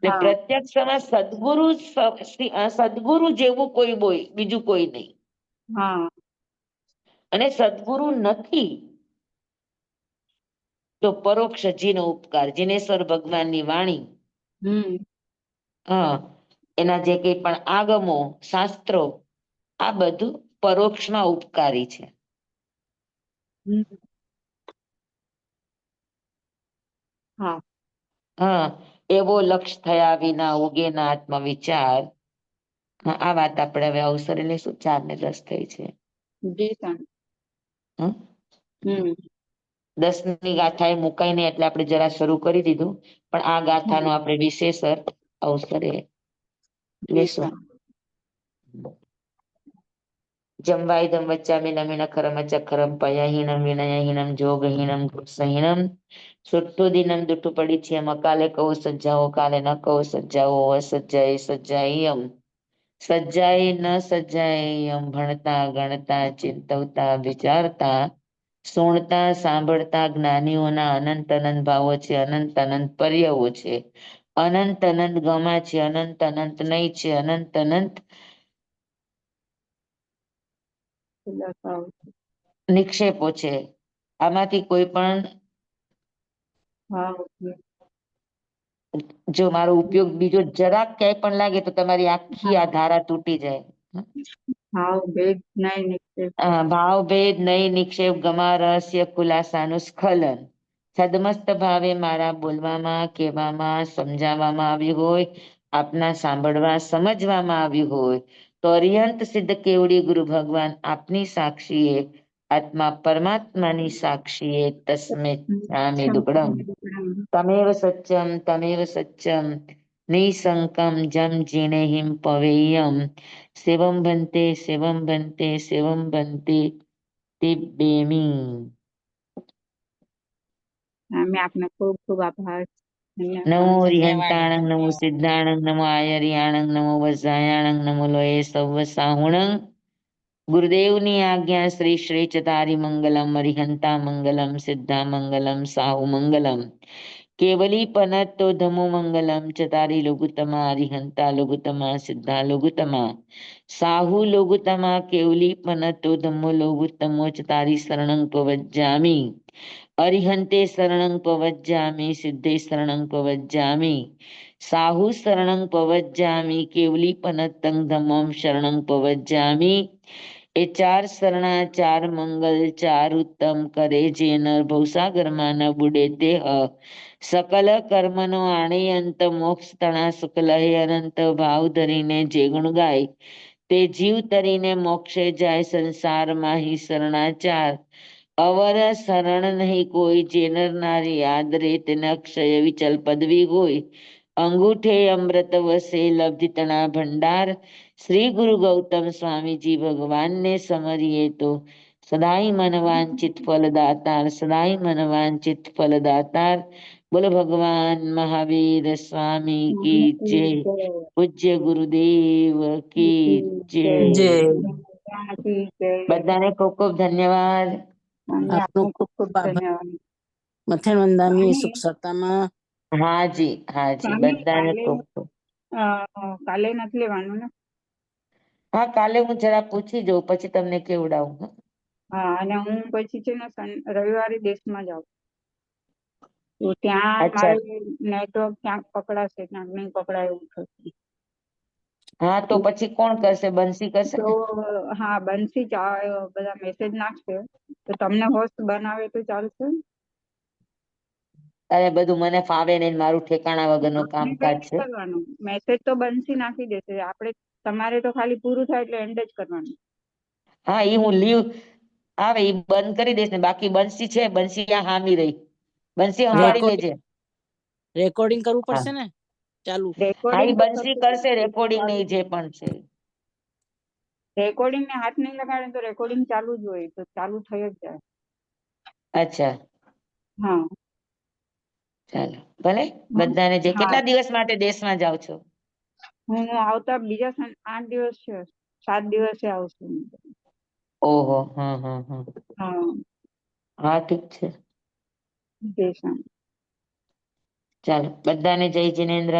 એટલે હા પ્રત્યક્ષમાં સદગુરુ જેવું કોઈ બોય બીજું કોઈ નહીં. હા અને સદગુરુ નથી તો પરોક્ષ જીનો ઉપકાર, જીનેશ્વર ભગવાનની વાણી. હમ હા એના જે કઈ પણ આગમો શાસ્ત્રો આ બધું પરોક્ષમાં ઉપકારી છે. હમ હા હા એવો લક્ષ થયા વિના ઉગે ના આત્મવિચાર. હા આ વાત આપણે હવે અવસરે લઈશું. 4:10 થઈ છે. જી સ્વામી. હમ હમ 10ની ગાથા એ મુકાઈ નહીં એટલે આપણે જરા શરૂ કરી દીધું, પણ આ ગાથાનો આપણે વિશેષ અવસરે જી લેશું. સ્વામી. જમવાઈદમ વચ્ચામિનમિન ખરમ ચખરમ પયહીનમ વિનયહીનમ જોગહીનમ કૃત્સહીનમ સુટ્ટુદિનમ દુટ્ટુ પડી છે કાલે કહું સજ્જાઓ કાલે ન કહું સજ્જાઓ અસજ્જાએ સજ્જાય સજ્જાએ ન સજ્જાય ભણતા ગણતા ચિંતવતા વિચારતા સુણતા સાંભળતા જ્ઞાનીઓના અનંત અનંત ભાવો છે, અનંત અનંત પર્યાવો છે, અનંત અનંત ગમા છે, અનંત અનંત નહીં છે, અનંત અનંત નિક્ષેપો છે. આમાંથી કોઈ પણ હા જો મારો ઉપયોગ બીજો જરાક ક્યાંય પણ લાગે તો તમારી આખી આ ધારા તૂટી જાય. ભાવ ભેદ નહીં નિક્ષેપ. ભાવ ભેદ નહીં નિક્ષેપ ગમા રહસ્ય ખુલાસાનું સ્ખલન સદમસ્ત ભાવે મારા બોલવામાં કહેવામાં સમજાવવામાં આવ્યું હોય, આપના સાંભળવા સમજવામાં આવ્યું હોય તો અરિહંત સિદ્ધ કેવડી ગુરુ ભગવાન આપની સાક્ષીએ આત્મા પરમાત્માની સાક્ષીએ તસ્મે દુકડમ તમેવ સચ્ચમ નિસંકમ જમ જીણેહિમ પવેયમ શિવમ બનતે તિબ્બેમી. સ્વામી આપનો ખૂબ ખૂબ આભાર. નમો ધન્યવાદ. રિહંતાણંગ નમો સિદ્ધાણંગ નમો આયર્યાણંગ નમો વજ્રાયાણંગ નમો લોયે સૌ સાહુણંગ. ગુરુદેવની આજ્ઞા શ્રી શ્રી ચતારી મંગલમ અરિહંતા મંગલમ સિદ્ધા મંગલમ સાહુ મંગલમ કેવલી પનતો ધમો મંગલમ ચતારી લઘુતમા અરિહંતા લઘુતમા સિદ્ધા લઘુતમા સાહુ લઘુતમા કેવલી પનતો ધમ્મો લઘુતમો ચતારી શરણં પવજ્જામી અરિહંતે શરણં પવજ્જામી સિદ્ધે શરણં પવજ્જામી સાહુ શરણં પવજ્જામી કેવલી પનતં ધમ્મં શરણં પવજ્જામી. એ ચાર શરણા ચાર મંગલ ચાર ઉત્તમ કરે જે નર ભવસાગરમાં ન બુડે તે સકલ કર્મનો આણે અંત મોક્ષ તણા શુક્લ હે અનંત ભાવ ધરીને જે ગુણ ગાય તે જીવ તરીને મોક્ષે જાય સંસારમાં હિ શરણાચાર અવર શરણ નહીં કોઈ જે નર નારી યાદ રે તેને અક્ષય વિચલ પદવી હોય અંગૂઠે અમૃત વસે લબ્ધિ તણા ભંડાર શ્રી ગુરુ ગૌતમ સ્વામીજી ભગવાનને સમરીએ તો સદાય મન વાંચિત ફલદાતાર સદાય મન વાંચિત ફલદાતાર. બોલો ભગવાન મહાવીર સ્વામી કી જય. પૂજ્ય ગુરુદેવ કી જય. જય. બધાને ખૂબ ખૂબ ધન્યવાદ. આપનો આપનો ખૂબ ખૂબ ખૂબ ખૂબ આભાર. ધન્યવાદ. મથેન વંદામી સ્વામી સુખ સત્તામાં હાજી હાજી સ્વામી બધાને કાલે ખૂબ ખૂબ કાલે નથી લેવાનું ને? હા કાલે હું જરા પૂછી જોઉં પછી તમને કેવડાવું હો. હા, અને હું પછી છે ને રવિવારે દેશમાં જાઉં, તો ત્યાં અચ્છા મારે નેટવર્ક ક્યાંક પકડાશે, ક્યાંક નહીં પકડાય એવું થશે. હા તો પછી કોણ કરશે? બંસી કરશે તો ને? હા, બંસી બધા મેસેજ નાખશે, તો તમને હોસ્ટ બનાવે તો ચાલશે? અરે બધું મને ફાવે નહીં, મારું ઠેકાણા વગરનું આપણે કઈ કામકાજ નહીં છે. કરવાનું, મેસેજ તો બંસી નાખી દેશે. આપણે તમારે તો ખાલી પૂરું થાય એટલે એન્ડ જ કરવાનું. હા એ હું લીવ આવે એ બંધ કરી દઈશ ને, બાકી બંસી છે, બંસી ત્યાં હામી રહી. બંસી સંભાળી લેજે. રેકોર્ડિંગ કરવું હા પડશે ને ચાલુ? હા રેકોર્ડિંગ એ તો બંસી થશે, કરશે રેકોર્ડિંગ ને ઈ જે પણ છે. રેકોર્ડિંગ ને હાથ નહીં લગાડે તો રેકોર્ડિંગ ચાલુ જ હોય, તો ચાલુ થઈ જ જાય. અચ્છા હા ચાલો ભલે. હા બધાને જે હા. કેટલા દિવસ માટે દેશમાં જાવ છો? હું આવતા બીજા 8 દિવસ છે, 7 દિવસે આવશું. ઓહો હા હા હા હા, હા ઠીક છે. દેશમાં. ચાલો બધાને જય જિનેન્દ્ર.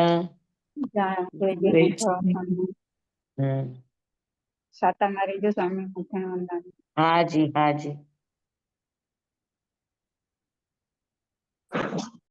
હમ સાતા મારી જો સ્વામી ભૂખણ વંદન. હાજી હાજી.